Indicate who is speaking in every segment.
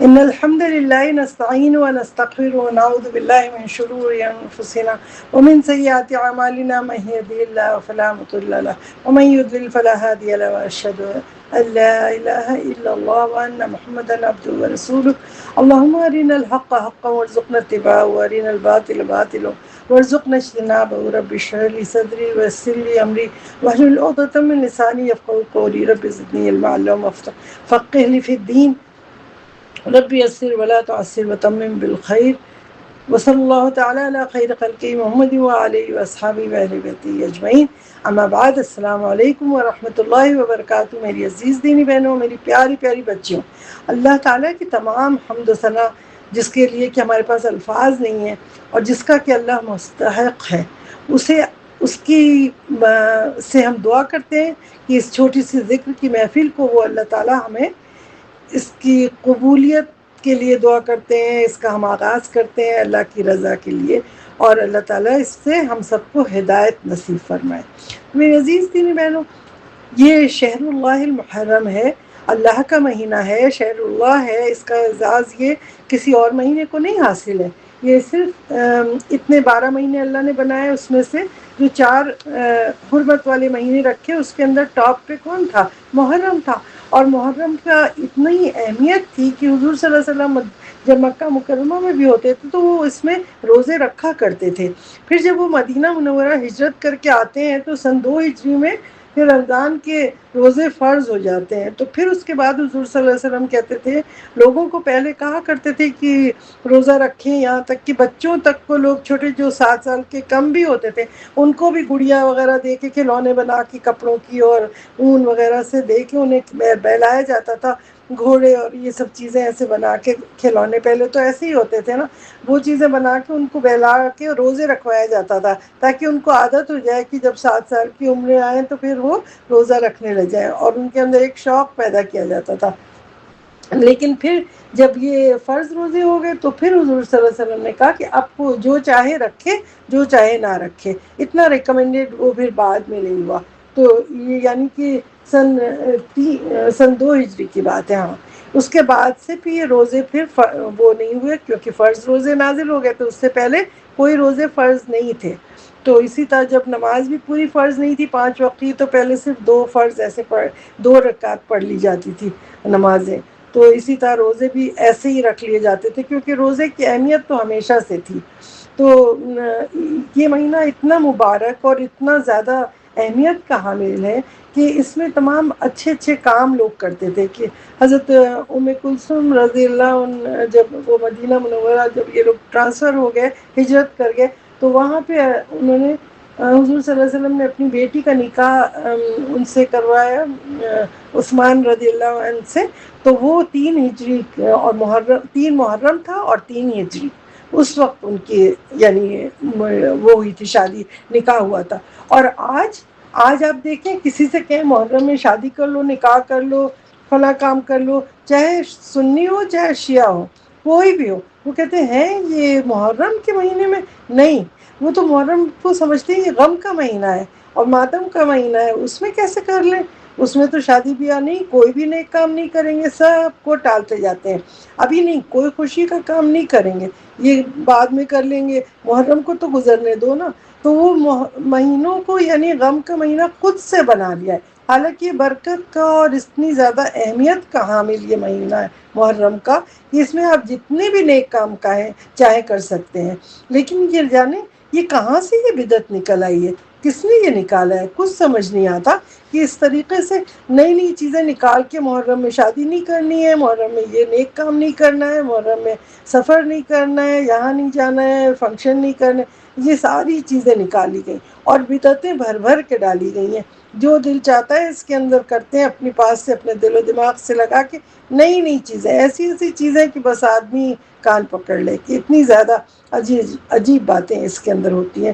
Speaker 1: إن الحمد لله نستعين ونستغفر ونعوذ بالله من شرور أنفسنا ومن سيئات أعمالنا من يهده الله فلا مضل له ومن يضلل فلا هادي له وأشهد أن لا إله إلا الله وأن محمدا عبده ورسوله اللهم أرنا الحق حقا وارزقنا اتباعه وأرنا الباطل باطلا وارزقنا اجتنابه رب اشرح لي صدري ويسر لي أمري واحلل عقدة من لساني يفقهوا قولي رب زدني علما اللهم فقه لي في الدين رب يسر ولا تعسر وتمم بالخير وصلی اللہ تعالی علی خیر خلقہ محمد وعلیہ وصحابہ واہل بیتہ اجمعین اما بعد السلام علیکم ورحمۃ اللہ وبرکاتہ۔ میری عزیز دینی بہنوں، میری پیاری پیاری بچیوں، اللہ تعالیٰ کی تمام حمد و ثنا جس کے لیے کہ ہمارے پاس الفاظ نہیں ہیں اور جس کا کہ اللہ مستحق ہے، اس کی سے ہم دعا کرتے ہیں کہ اس چھوٹی سی ذکر کی محفل کو وہ اللہ تعالیٰ ہمیں اس کی قبولیت کے لیے دعا کرتے ہیں، اس کا ہم آغاز کرتے ہیں اللہ کی رضا کے لیے، اور اللہ تعالیٰ اس سے ہم سب کو ہدایت نصیب فرمائے۔ میرے عزیز دینی بہنوں، یہ شہر اللہ المحرم ہے، اللہ کا مہینہ ہے، شہر اللہ ہے، اس کا اعزاز یہ کسی اور مہینے کو نہیں حاصل ہے۔ یہ صرف اتنے 12 مہینے اللہ نے بنائے، اس میں سے جو 4 حرمت والے مہینے رکھے، اس کے اندر ٹاپ پہ کون تھا؟ محرم تھا۔ اور محرم کا اتنی اہمیت تھی کہ حضور صلی اللہ علیہ وسلم جب مکہ مکرمہ میں بھی ہوتے تھے تو وہ اس میں روزے رکھا کرتے تھے۔ پھر جب وہ مدینہ منورہ ہجرت کر کے آتے ہیں تو سن 2 ہجری میں پھر رمضان کے روزے فرض ہو جاتے ہیں۔ تو پھر اس کے بعد حضور صلی اللہ علیہ وسلم کہتے تھے، لوگوں کو پہلے کہا کرتے تھے کہ روزہ رکھیں، یہاں تک کہ بچوں تک کو، لوگ چھوٹے جو 7 سال کے کم بھی ہوتے تھے ان کو بھی گڑیا وغیرہ دے کے، کھلونے بنا کے کپڑوں کی اور اون وغیرہ سے دے کے انہیں بہلایا جاتا تھا، گھوڑے اور یہ سب چیزیں ایسے بنا کے، کھلونے پہلے تو ایسے ہی ہوتے تھے نا، وہ چیزیں بنا کے ان کو بہلا کے روزے رکھوایا جاتا تھا تاکہ ان کو عادت ہو جائے کہ جب 7 سال کی عمریں آئیں تو پھر وہ روزہ رکھنے لگ جائیں، اور ان کے اندر ایک شوق پیدا کیا جاتا تھا۔ لیکن پھر جب یہ فرض روزے ہو گئے تو پھر حضور صلی اللہ علیہ وسلم نے کہا کہ اب جو چاہے رکھے، جو چاہے نہ رکھے، اتنا ریکمینڈیڈ وہ پھر بعد میں نہیں ہوا۔ تو یہ یعنی کہ سن 2 ہجری کی بات ہے۔ ہاں، اس کے بعد سے پھر یہ روزے پھر وہ نہیں ہوئے، کیونکہ فرض روزے نازل ہو گئے، تو اس سے پہلے کوئی روزے فرض نہیں تھے۔ تو اسی طرح جب نماز بھی پوری فرض نہیں تھی 5 وقت کی، تو پہلے صرف 2 فرض ایسے 2 رکعت پڑھ لی جاتی تھی نمازیں۔ تو اسی طرح روزے بھی ایسے ہی رکھ لیے جاتے تھے، کیونکہ روزے کی اہمیت تو ہمیشہ سے تھی۔ تو یہ مہینہ اتنا مبارک اور اتنا زیادہ اہمیت کا حامل ہے کہ اس میں تمام اچھے اچھے کام لوگ کرتے تھے۔ کہ حضرت ام کلثوم رضی اللہ عنہ جب وہ مدینہ منورہ، جب یہ لوگ ٹرانسفر ہو گئے، ہجرت کر گئے، تو وہاں پہ انہوں نے حضور صلی اللہ علیہ وسلم نے اپنی بیٹی کا نکاح ان سے کروایا، عثمان رضی اللہ عنہ سے۔ تو وہ 3 ہجری اور 3 محرم تھا اور 3 ہجری، اس وقت ان کی یعنی وہ ہوئی تھی شادی، نکاح ہوا تھا۔ اور آج آپ دیکھیں، کسی سے کہیں محرم میں شادی کر لو، نکاح کر لو، فلاں کام کر لو، چاہے سنی ہو چاہے شیعہ ہو، کوئی بھی ہو، وہ کہتے ہیں یہ محرم کے مہینے میں نہیں، وہ تو محرم کو سمجھتے ہیں یہ غم کا مہینہ ہے اور ماتم کا مہینہ ہے، اس میں کیسے کر لیں، اس میں تو شادی بیاہ نہیں، کوئی بھی نیک کام نہیں کریں گے، سب کو ٹالتے جاتے ہیں، ابھی نہیں، کوئی خوشی کا کام نہیں کریں گے، یہ بعد میں کر لیں گے، محرم کو تو گزرنے دو نا۔ تو وہ مہینوں کو یعنی غم کا مہینہ خود سے بنا لیا ہے، حالانکہ یہ برکت کا اور اتنی زیادہ اہمیت کا حامل یہ مہینہ ہے محرم کا، کہ اس میں آپ جتنے بھی نیک کام چاہے کر سکتے ہیں۔ لیکن یہ جانیں، یہ کہاں سے یہ بدعت نکل آئی ہے، کس نے یہ نکالا ہے، کچھ سمجھ نہیں آتا کہ اس طریقے سے نئی نئی چیزیں نکال کے محرم میں شادی نہیں کرنی ہے، محرم میں یہ نیک کام نہیں کرنا ہے، محرم میں سفر نہیں کرنا ہے، یہاں نہیں جانا ہے، فنکشن نہیں کرنا، یہ ساری چیزیں نکالی گئیں اور بدعتیں بھر بھر کے ڈالی گئی ہیں۔ جو دل چاہتا ہے اس کے اندر کرتے ہیں، اپنی پاس سے، اپنے دل و دماغ سے لگا کے نئی نئی چیزیں، ایسی ایسی چیزیں کہ بس آدمی کان پکڑ لے، کہ اتنی زیادہ عجیب باتیں اس کے اندر ہوتی ہیں۔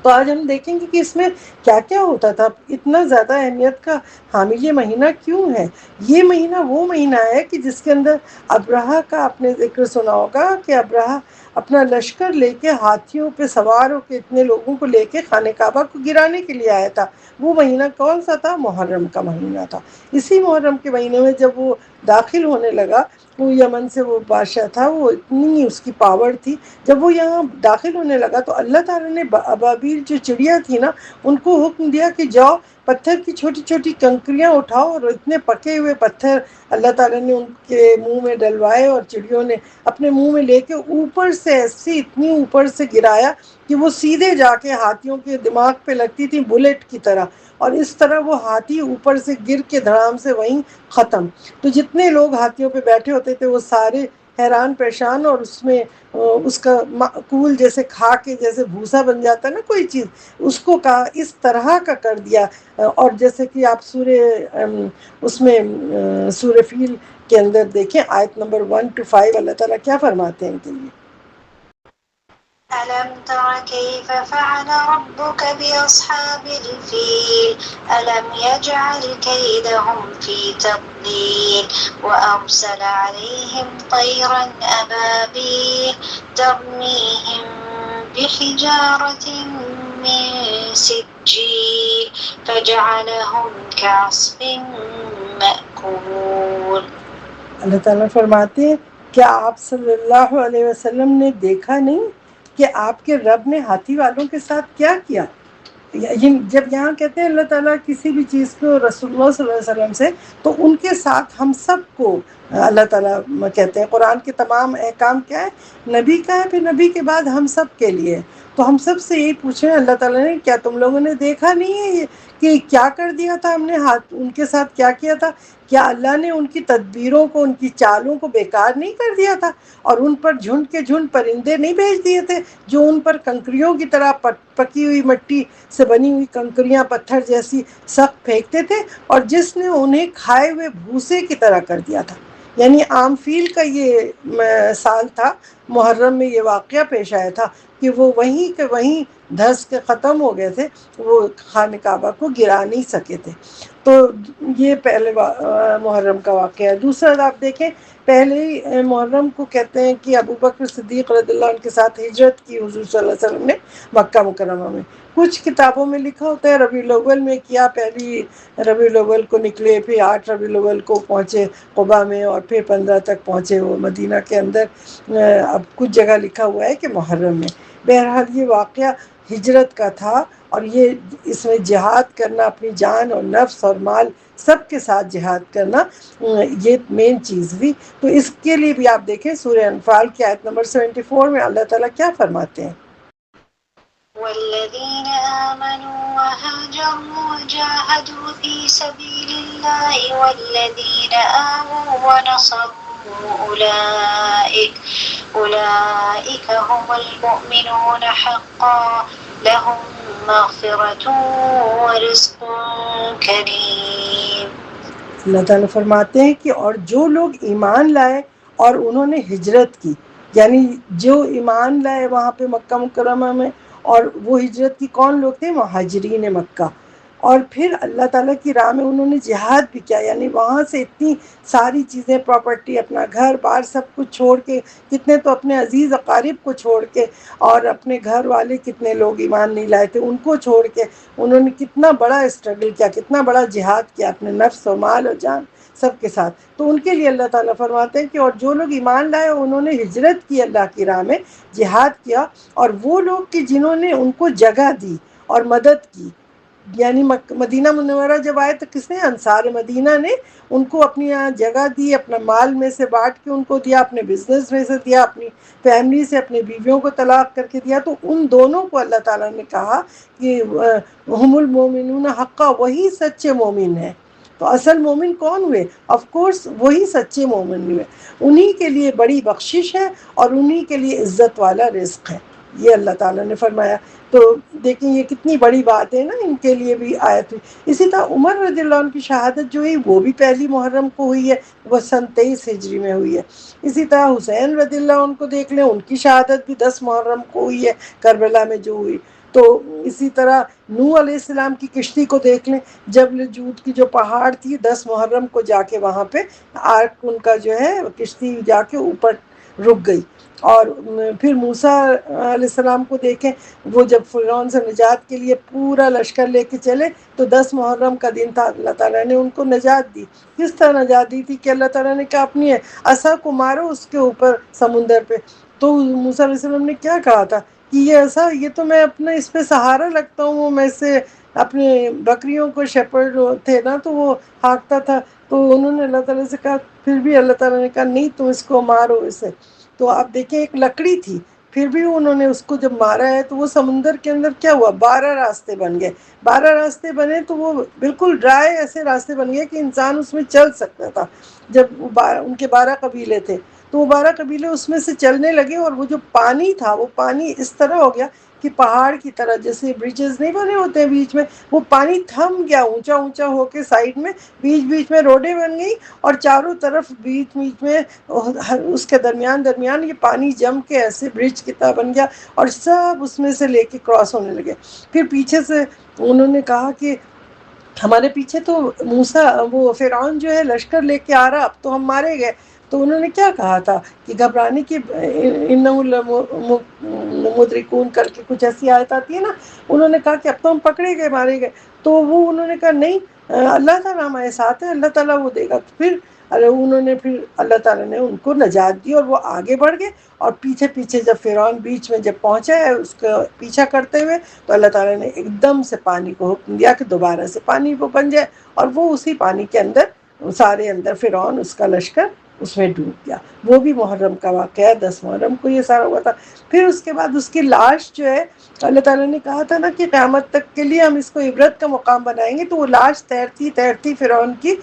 Speaker 1: تو آج ہم دیکھیں گے کہ اس میں کیا کیا ہوتا تھا، اتنا زیادہ اہمیت کا حامل یہ مہینہ کیوں ہے۔ یہ مہینہ وہ مہینہ ہے کہ جس کے اندر ابرہہ کا آپ نے ذکر سنا ہوگا کہ ابرہہ اپنا لشکر لے کے ہاتھیوں پہ سوار ہو کے اتنے لوگوں کو لے کے خانہ کعبہ کو گرانے کے لیے آیا تھا۔ وہ مہینہ کون سا تھا؟ محرم کا مہینہ تھا۔ اسی محرم کے مہینے میں جب وہ داخل ہونے لگا، وہ یمن سے وہ بادشاہ تھا، وہ اتنی اس کی پاور تھی، جب وہ یہاں داخل ہونے لگا تو اللہ تعالیٰ نے ابابیل جو چڑیا تھی نا، ان کو حکم دیا کہ جاؤ پتھر کی چھوٹی چھوٹی کنکریاں اٹھاؤ، اور اتنے پکے ہوئے پتھر اللہ تعالیٰ نے ان کے منہ میں ڈلوائے، اور چڑیوں نے اپنے منہ میں لے کے اوپر سے ایسی اتنی اوپر سے گرایا کہ وہ سیدھے جا کے ہاتھیوں کے دماغ پہ لگتی تھی بلٹ کی طرح، اور اس طرح وہ ہاتھی اوپر سے گر کے دھڑام سے وہیں ختم۔ تو جتنے لوگ ہاتھیوں پہ بیٹھے ہوتے تھے وہ سارے حیران پریشان، اور اس میں اس کا معقول جیسے کھا کے جیسے بھوسا بن جاتا ہے نا کوئی چیز، اس کو کہا اس طرح کا کر دیا۔ اور جیسے کہ آپ اس میں سورہ فیل کے اندر دیکھیں آیت نمبر 1 to 5 اللہ تعالیٰ کیا فرماتے ہیں ان کے لیے۔
Speaker 2: ألم تر كيف فعل ربك بأصحاب الفيل ألم يجعل كيدهم في تضليل وأرسل عليهم طيرا أبابيل ترميهم بحجارة من سجيل فجعلهم كعصف مأكول۔
Speaker 1: اللہ تعالیٰ فرماتے ہیں کیا آپ صلی اللہ علیہ وسلم نے دیکھا نہیں کہ آپ کے رب نے ہاتھی والوں کے ساتھ کیا کیا؟ جب یہاں کہتے ہیں اللہ تعالیٰ کسی بھی چیز کو رسول اللہ صلی اللہ علیہ وسلم سے، تو ان کے ساتھ ہم سب کو اللہ تعالیٰ کہتے ہیں قرآن کے تمام احکام کیا ہے؟ نبی کا ہے، پھر نبی کے بعد ہم سب کے لیے۔ تو ہم سب سے یہی پوچھیں اللہ تعالیٰ نے کیا تم لوگوں نے دیکھا نہیں ہے یہ کہ کیا کر دیا تھا ہم نے، ان کے ساتھ کیا کیا تھا؟ کیا اللہ نے ان کی تدبیروں کو، ان کی چالوں کو بیکار نہیں کر دیا تھا، اور ان پر جھنڈ کے جھنڈ پرندے نہیں بھیج دیے تھے جو ان پر کنکریوں کی طرح پکی ہوئی مٹی سے بنی ہوئی کنکریاں پتھر جیسی سخت پھینکتے تھے، اور جس نے انہیں کھائے ہوئے بھوسے کی طرح کر دیا تھا۔ یعنی عام فیل کا یہ سال تھا، محرم میں یہ واقعہ پیش آیا تھا کہ وہ وہیں کے وہیں دھس کے ختم ہو گئے تھے، وہ خانہ کعبہ کو گرا نہیں سکے تھے۔ تو یہ پہلے محرم کا واقعہ ہے۔ دوسرا آپ دیکھیں، پہلے ہی محرم کو کہتے ہیں کہ ابو بکر صدیق رضی اللہ عنہ کے ساتھ ہجرت کی حضور صلی اللہ علیہ وسلم نے مکہ مکرمہ میں۔ کچھ کتابوں میں لکھا ہوتا ہے ربیع الاول میں کیا، پہلی ربیع الاول کو نکلے، پھر 8 ربیع الاول کو پہنچے قباء میں، اور پھر 15 تک پہنچے وہ مدینہ کے اندر۔ اب کچھ جگہ لکھا ہوا ہے کہ محرم میں۔ بہرحال یہ واقعہ ہجرت کا تھا، اور یہ اس میں جہاد کرنا، اپنی جان اور نفس اور مال سب کے ساتھ جہاد کرنا، یہ مین چیز تھی۔ تو اس کے لیے بھی آپ دیکھیں سورہ انفال کی آیت نمبر 74 میں اللہ تعالیٰ کیا فرماتے ہیں۔
Speaker 2: والذين آمنوا وهاجروا وجاهدوا في سبيل الله والذين آووا ونصروا أولئك هم المؤمنون حقا لهم مغفرة ورزق كريم۔
Speaker 1: اللہ تعالیٰ فرماتے ہیں کہ اور جو لوگ ایمان لائے اور انہوں نے ہجرت کی، یعنی جو ایمان لائے وہاں پہ مکہ مکرمہ میں، اور وہ ہجرت کی کون لوگ تھے؟ مہاجرین مکہ، اور پھر اللہ تعالیٰ کی راہ میں انہوں نے جہاد بھی کیا، یعنی وہاں سے اتنی ساری چیزیں، پراپرٹی، اپنا گھر بار سب کچھ چھوڑ کے، کتنے تو اپنے عزیز اقارب کو چھوڑ کے، اور اپنے گھر والے کتنے لوگ ایمان نہیں لائے تھے ان کو چھوڑ کے، انہوں نے کتنا بڑا اسٹرگل کیا، کتنا بڑا جہاد کیا اپنے نفس و مال اور جان سب کے ساتھ۔ تو ان کے لیے اللہ تعالیٰ فرماتے ہیں کہ اور جو لوگ ایمان لائے انہوں نے ہجرت کی اللہ کی راہ میں، جہاد کیا، اور وہ لوگ کہ جنہوں نے ان کو جگہ دی اور مدد کی، یعنی مدینہ منورہ جب آئے تو کس نے؟ انصار مدینہ نے ان کو اپنی یہاں جگہ دی، اپنا مال میں سے بانٹ کے ان کو دیا، اپنے بزنس میں سے دیا، اپنی فیملی سے اپنی بیویوں کو طلاق کر کے دیا۔ تو ان دونوں کو اللہ تعالیٰ نے کہا کہ ہم المومنون حقا، وہی سچے مومن ہیں۔ تو اصل مومن کون ہوئے؟ آف کورس وہی سچے مومن ہوئے، انہی کے لیے بڑی بخشش ہے اور انہی کے لیے عزت والا رزق ہے، یہ اللہ تعالیٰ نے فرمایا۔ تو دیکھیں یہ کتنی بڑی بات ہے نا، ان کے لیے بھی آیت ہوئی۔ اسی طرح عمر رضی اللہ عنہ کی شہادت جو ہوئی وہ بھی پہلی محرم کو ہوئی ہے، وہ سن 23 ہجری میں ہوئی ہے۔ اسی طرح حسین رضی اللہ عنہ کو دیکھ لیں، ان کی شہادت بھی 10 محرم کو ہوئی ہے، کربلا میں جو ہوئی۔ تو اسی طرح نوح علیہ السلام کی کشتی کو دیکھ لیں، جبل جود کی جو پہاڑ تھی، 10 محرم کو جا کے وہاں پہ آرک ان کا جو ہے کشتی جا کے اوپر رک گئی۔ اور پھر موسیٰ علیہ السلام کو دیکھیں، وہ جب فرعون سے نجات کے لیے پورا لشکر لے کے چلے تو 10 محرم کا دن تھا، اللہ تعالیٰ نے ان کو نجات دی۔ کس طرح نجات دی تھی کہ اللہ تعالیٰ نے کہا اپنی عصا کو مارو اس کے اوپر سمندر پہ، تو موسیٰ علیہ السلام نے کیا کہا تھا کہ یہ عصا، یہ تو میں اپنا اس پہ سہارا لگتا ہوں، وہ میں سے اپنے بکریوں کو شیپرڈ تھے نا تو وہ ہانکتا تھا، تو انہوں نے اللہ تعالیٰ سے کہا، پھر بھی اللہ تعالیٰ نے کہا نہیں تم اس کو مارو اسے۔ تو آپ دیکھیں ایک لکڑی تھی، پھر بھی انہوں نے اس کو جب مارا ہے تو وہ سمندر کے اندر کیا ہوا، 12 راستے بن گئے۔ 12 راستے بنے تو وہ بالکل ڈرائی ایسے راستے بن گئے کہ انسان اس میں چل سکتا تھا۔ جب ان کے 12 قبیلے تھے تو وہ 12 قبیلے اس میں سے چلنے لگے، اور وہ جو پانی تھا وہ پانی اس طرح ہو گیا کہ پہاڑ کی طرح، جیسے بریجز نہیں بنے ہوتے ہیں بیچ میں، وہ پانی تھم گیا اونچا اونچا ہو کے سائڈ میں، بیچ بیچ میں روڈیں بن گئی، اور چاروں طرف بیچ بیچ میں اس کے درمیان یہ پانی جم کے ایسے برج کی طرح بن گیا، اور سب اس میں سے لے کے کراس ہونے لگے۔ پھر پیچھے سے انہوں نے کہا کہ ہمارے پیچھے تو موسیٰ وہ فرعون جو ہے لشکر لے کے آ رہا، اب تو ہم مارے گئے۔ تو انہوں نے کیا کہا تھا کہ گھبرانے کی، انہم مدرکون کر کے کچھ ایسی آیت آتی ہے نا، انہوں نے کہا کہ اب تو ہم پکڑے گئے، مارے گئے۔ تو وہ انہوں نے کہا نہیں، اللہ تعالیٰ ہمارے ساتھ ہے، اللہ تعالیٰ وہ دے گا۔ پھر پھر اللہ تعالیٰ نے ان کو نجات دی اور وہ آگے بڑھ گئے، اور پیچھے پیچھے جب فرعون بیچ میں جب پہنچا ہے اس کا پیچھا کرتے ہوئے، تو اللہ تعالیٰ نے ایک دم سے پانی کو حکم دیا کہ دوبارہ سے پانی وہ بن جائے، اور وہ اسی پانی کے اندر سارے اندر فرعون اس کا لشکر اس میں ڈوب گیا۔ وہ بھی محرم کا واقعہ، 10 محرم کو یہ سارا ہوا تھا۔ پھر اس کے بعد اس کی لاش جو ہے، اللہ تعالیٰ نے کہا تھا نا کہ قیامت تک کے لیے ہم اس کو عبرت کا مقام بنائیں گے، تو وہ لاش تیرتی تیرتی فرعون کی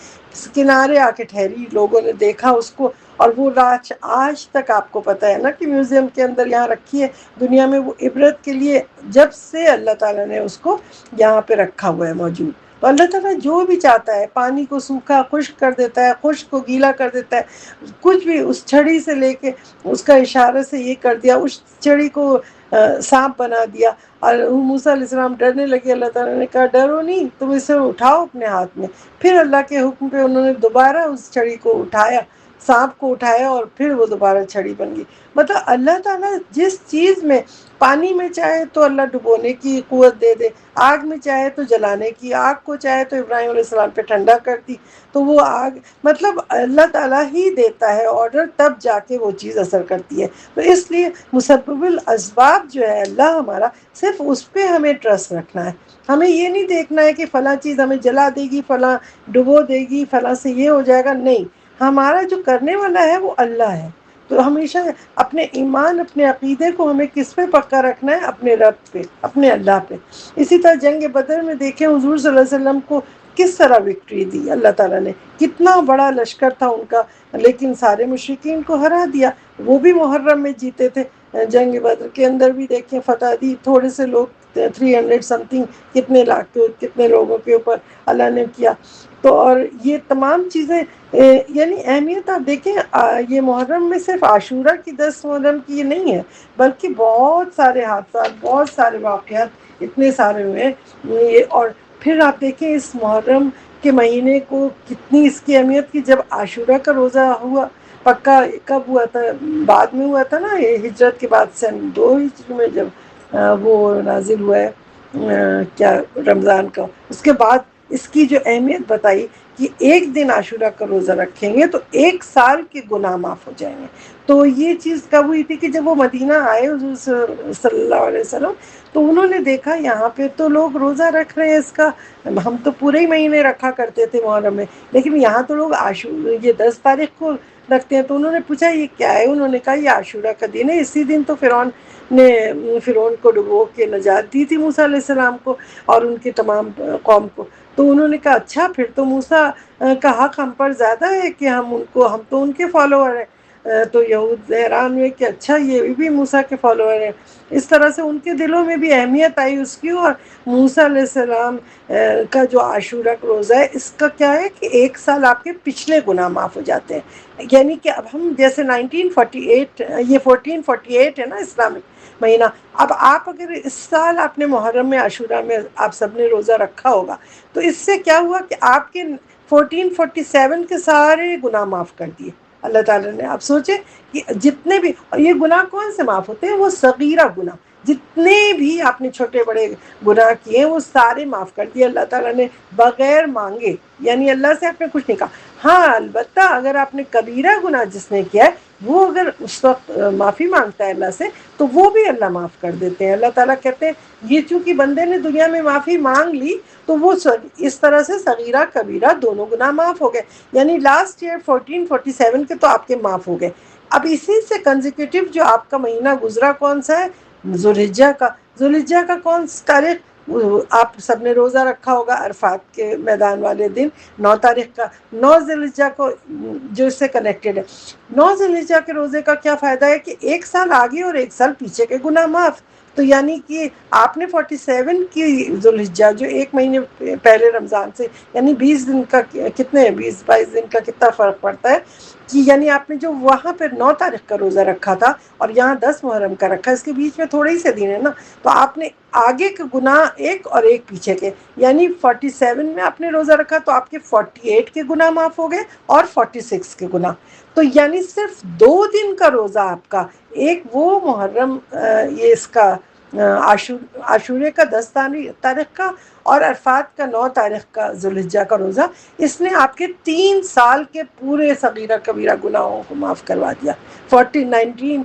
Speaker 1: کنارے آ کے ٹھہری، لوگوں نے دیکھا اس کو، اور وہ لاش آج تک آپ کو پتہ ہے نا کہ میوزیم کے اندر یہاں رکھی ہے دنیا میں، وہ عبرت کے لیے جب سے اللہ تعالیٰ نے اس کو یہاں پہ رکھا ہوا ہے موجود۔ تو اللہ تعالیٰ جو بھی چاہتا ہے، پانی کو سوکھا خشک کر دیتا ہے، خشک کو گیلا کر دیتا ہے، کچھ بھی، اس چھڑی سے لے کے اس کا اشارے سے یہ کر دیا، اس چھڑی کو سانپ بنا دیا، اور موسیٰ علیہ السلام ڈرنے لگے، اللہ تعالیٰ نے کہا ڈرو نہیں، تم اسے اٹھاؤ اپنے ہاتھ میں۔ پھر اللہ کے حکم پہ انہوں نے دوبارہ اس چھڑی کو اٹھایا، سانپ کو اٹھایا، اور پھر وہ دوبارہ چھڑی بن گئی۔ مطلب اللہ تعالیٰ جس چیز میں، پانی میں چاہے تو اللہ ڈبونے کی قوت دے دے، آگ میں چاہے تو جلانے کی، آگ کو چاہے تو ابراہیم علیہ السلام پہ ٹھنڈا کرتی تو وہ آگ، مطلب اللہ تعالیٰ ہی دیتا ہے آرڈر، تب جا کے وہ چیز اثر کرتی ہے۔ تو اس لیے مسبب الاسباب جو ہے اللہ ہمارا، صرف اس پہ ہمیں ٹرسٹ رکھنا ہے۔ ہمیں یہ نہیں دیکھنا ہے کہ فلاں چیز ہمیں جلا دے گی، فلاں ڈبو دے گی، فلاں سے یہ ہو جائے گا، نہیں، ہمارا جو کرنے والا ہے وہ اللہ ہے۔ تو ہمیشہ اپنے ایمان، اپنے عقیدے کو ہمیں کس پہ پکا رکھنا ہے، اپنے رب پہ، اپنے اللہ پہ۔ اسی طرح جنگ بدر میں دیکھیں حضور صلی اللہ علیہ وسلم کو کس طرح وکٹری دی اللہ تعالیٰ نے، کتنا بڑا لشکر تھا ان کا، لیکن سارے مشرکین کو ہرا دیا۔ وہ بھی محرم میں جیتے تھے، جنگ بدر کے اندر بھی دیکھیں فتح دی، تھوڑے سے لوگ 300 سم تھنگ، کتنے لاکھ کے کتنے لوگوں کے اوپر اللہ نے کیا۔ تو اور یہ تمام چیزیں یعنی اہمیت آپ دیکھیں، یہ محرم میں صرف عاشورہ کی 10 محرم کی یہ نہیں ہے، بلکہ بہت سارے حادثات، بہت سارے واقعات اتنے سارے ہوئے ہیں۔ اور پھر آپ دیکھیں اس محرم کے مہینے کو کتنی اس کی اہمیت کی، جب عاشورہ کا روزہ ہوا، پکا کب ہوا تھا، بعد میں ہوا تھا نا، یہ ہجرت کے بعد سن 2 ہجری میں جب وہ نازل ہوا ہے کیا رمضان کا، اس کے بعد اس کی جو اہمیت بتائی کہ ایک دن عاشورہ کا روزہ رکھیں گے تو 1 سال کے گناہ معاف ہو جائیں گے۔ تو یہ چیز کب ہوئی تھی کہ جب وہ مدینہ آئے حضور صلی اللہ علیہ وسلم، تو انہوں نے دیکھا یہاں پہ تو لوگ روزہ رکھ رہے ہیں اس کا، ہم تو پورے ہی مہینے رکھا کرتے تھے محرم میں، لیکن یہاں تو لوگ یہ 10 تاریخ کو رکھتے ہیں۔ تو انہوں نے پوچھا یہ کیا ہے، انہوں نے کہا یہ عاشورہ کا دن ہے، اسی دن تو فرعون کو ڈبو کے نجات دی تھی موسیٰ علیہ السلام کو اور ان کی تمام قوم کو۔ تو انہوں نے کہا اچھا، پھر تو موسیٰ کا حق ہم پر زیادہ ہے کہ ہم تو ان کے فالوور ہیں۔ تو یہود حیران ہوئے کہ اچھا یہ بھی موسیٰ کے فالوور ہیں۔ اس طرح سے ان کے دلوں میں بھی اہمیت آئی اس کی، اور موسیٰ علیہ السلام کا جو عاشورہ کا روزہ ہے، اس کا کیا ہے کہ 1 سال آپ کے پچھلے گناہ معاف ہو جاتے ہیں۔ یعنی کہ اب ہم جیسے 1948، یہ 1448 ہے نا اسلامک مہینہ، اب آپ اگر اس سال آپ نے محرم میں عاشورہ میں آپ سب نے روزہ رکھا ہوگا، تو اس سے کیا ہوا کہ آپ کے 1447 کے سارے گناہ معاف کر دیے۔ اللہ تعالیٰ نے. آپ سوچیں کہ جتنے بھی، اور یہ گناہ کون سے معاف ہوتے ہیں؟ وہ صغیرہ گناہ، جتنے بھی آپ نے چھوٹے بڑے گناہ کیے وہ سارے معاف کر دیے اللہ تعالیٰ نے بغیر مانگے. یعنی اللہ سے آپ نے کچھ نہیں کہا. ہاں البتہ اگر آپ نے کبیرہ گناہ جس نے کیا ہے وہ اگر اس وقت معافی مانگتا ہے اللہ سے تو وہ بھی اللہ معاف کر دیتے ہیں. اللہ تعالیٰ کہتے ہیں یہ چونکہ بندے نے دنیا میں معافی مانگ لی تو وہ اس طرح سے صغیرہ کبیرہ دونوں گناہ معاف ہو گئے. یعنی لاسٹ ایئر 1447 کے تو آپ کے معاف ہو گئے. اب اسی سے کنزیکیوٹیو جو آپ کا مہینہ گزرا کون سا ہے؟ ذوالحجہ کا. ذوالحجہ کا کون سی تاریخ؟ آپ سب نے روزہ رکھا ہوگا عرفات کے میدان والے دن 9 تاریخ کا. 9 ذوالحجہ کو جو اس سے کنیکٹڈ ہے. 9 ذوالحجہ کے روزے کا کیا فائدہ ہے کہ 1 سال آگے اور 1 سال پیچھے کے گناہ معاف. تو یعنی کہ آپ نے 47 کی ذوالحجہ جو 1 مہینے پہلے رمضان سے، یعنی 20 دن کا، کتنے 20-22 دن کا کتنا فرق پڑتا ہے کہ یعنی آپ نے جو وہاں پہ 9 تاریخ کا روزہ رکھا تھا اور یہاں 10 محرم کا رکھا، اس کے بیچ میں تھوڑے ہی سے دن ہے نا، تو آپ نے آگے کے گناہ ایک اور ایک پیچھے کے، یعنی 47 میں آپ نے روزہ رکھا تو آپ کے 48 کے گناہ معاف ہو گئے اور 46 کے گناہ. تو یعنی صرف 2 دن کا روزہ آپ کا، ایک وہ محرم یہ اس کا عاشورے کا 10 تاریخ کا اور عرفات کا 9 تاریخ کا ذوالحجہ کا روزہ، اس نے آپ کے 3 سال کے پورے صغیرہ کبیرہ گناہوں کو معاف کروا دیا. 14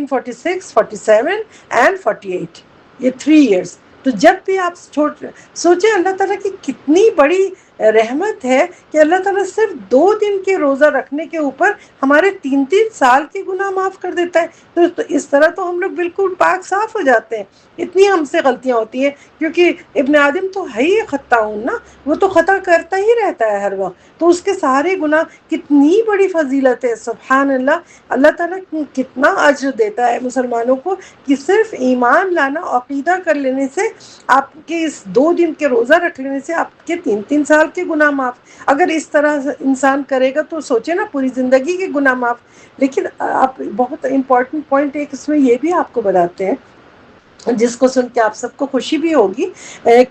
Speaker 1: 46 47 اینڈ 48، یہ 3 ایئرس. تو جب بھی آپ سوچیں اللہ تعالیٰ کی کتنی بڑی رحمت ہے کہ اللہ تعالیٰ صرف 2 دن کے روزہ رکھنے کے اوپر ہمارے 3 سال کے گناہ معاف کر دیتا ہے. تو اس طرح تو ہم لوگ بالکل پاک صاف ہو جاتے ہیں. اتنی ہم سے غلطیاں ہوتی ہیں کیونکہ ابن آدم تو ہے ہی خطاؤن نا، وہ تو خطا کرتا ہی رہتا ہے ہر وقت. تو اس کے سارے گناہ، کتنی بڑی فضیلت ہے سبحان اللہ. اللہ تعالیٰ کتنا اجر دیتا ہے مسلمانوں کو کہ صرف ایمان لانا، عقیدہ کر لینے سے، آپ کے اس 2 دن کے روزہ رکھ لینے سے آپ کے 3 سال کے گناہ معاف. اگر اس طرح انسان کرے گا تو سوچے نا پوری زندگی کے گناہ معاف. لیکن آپ بہت امپورٹنٹ پوائنٹ ایک اس میں یہ بھی آپ کو بتاتے ہیں جس کو سن کے آپ سب کو خوشی بھی ہوگی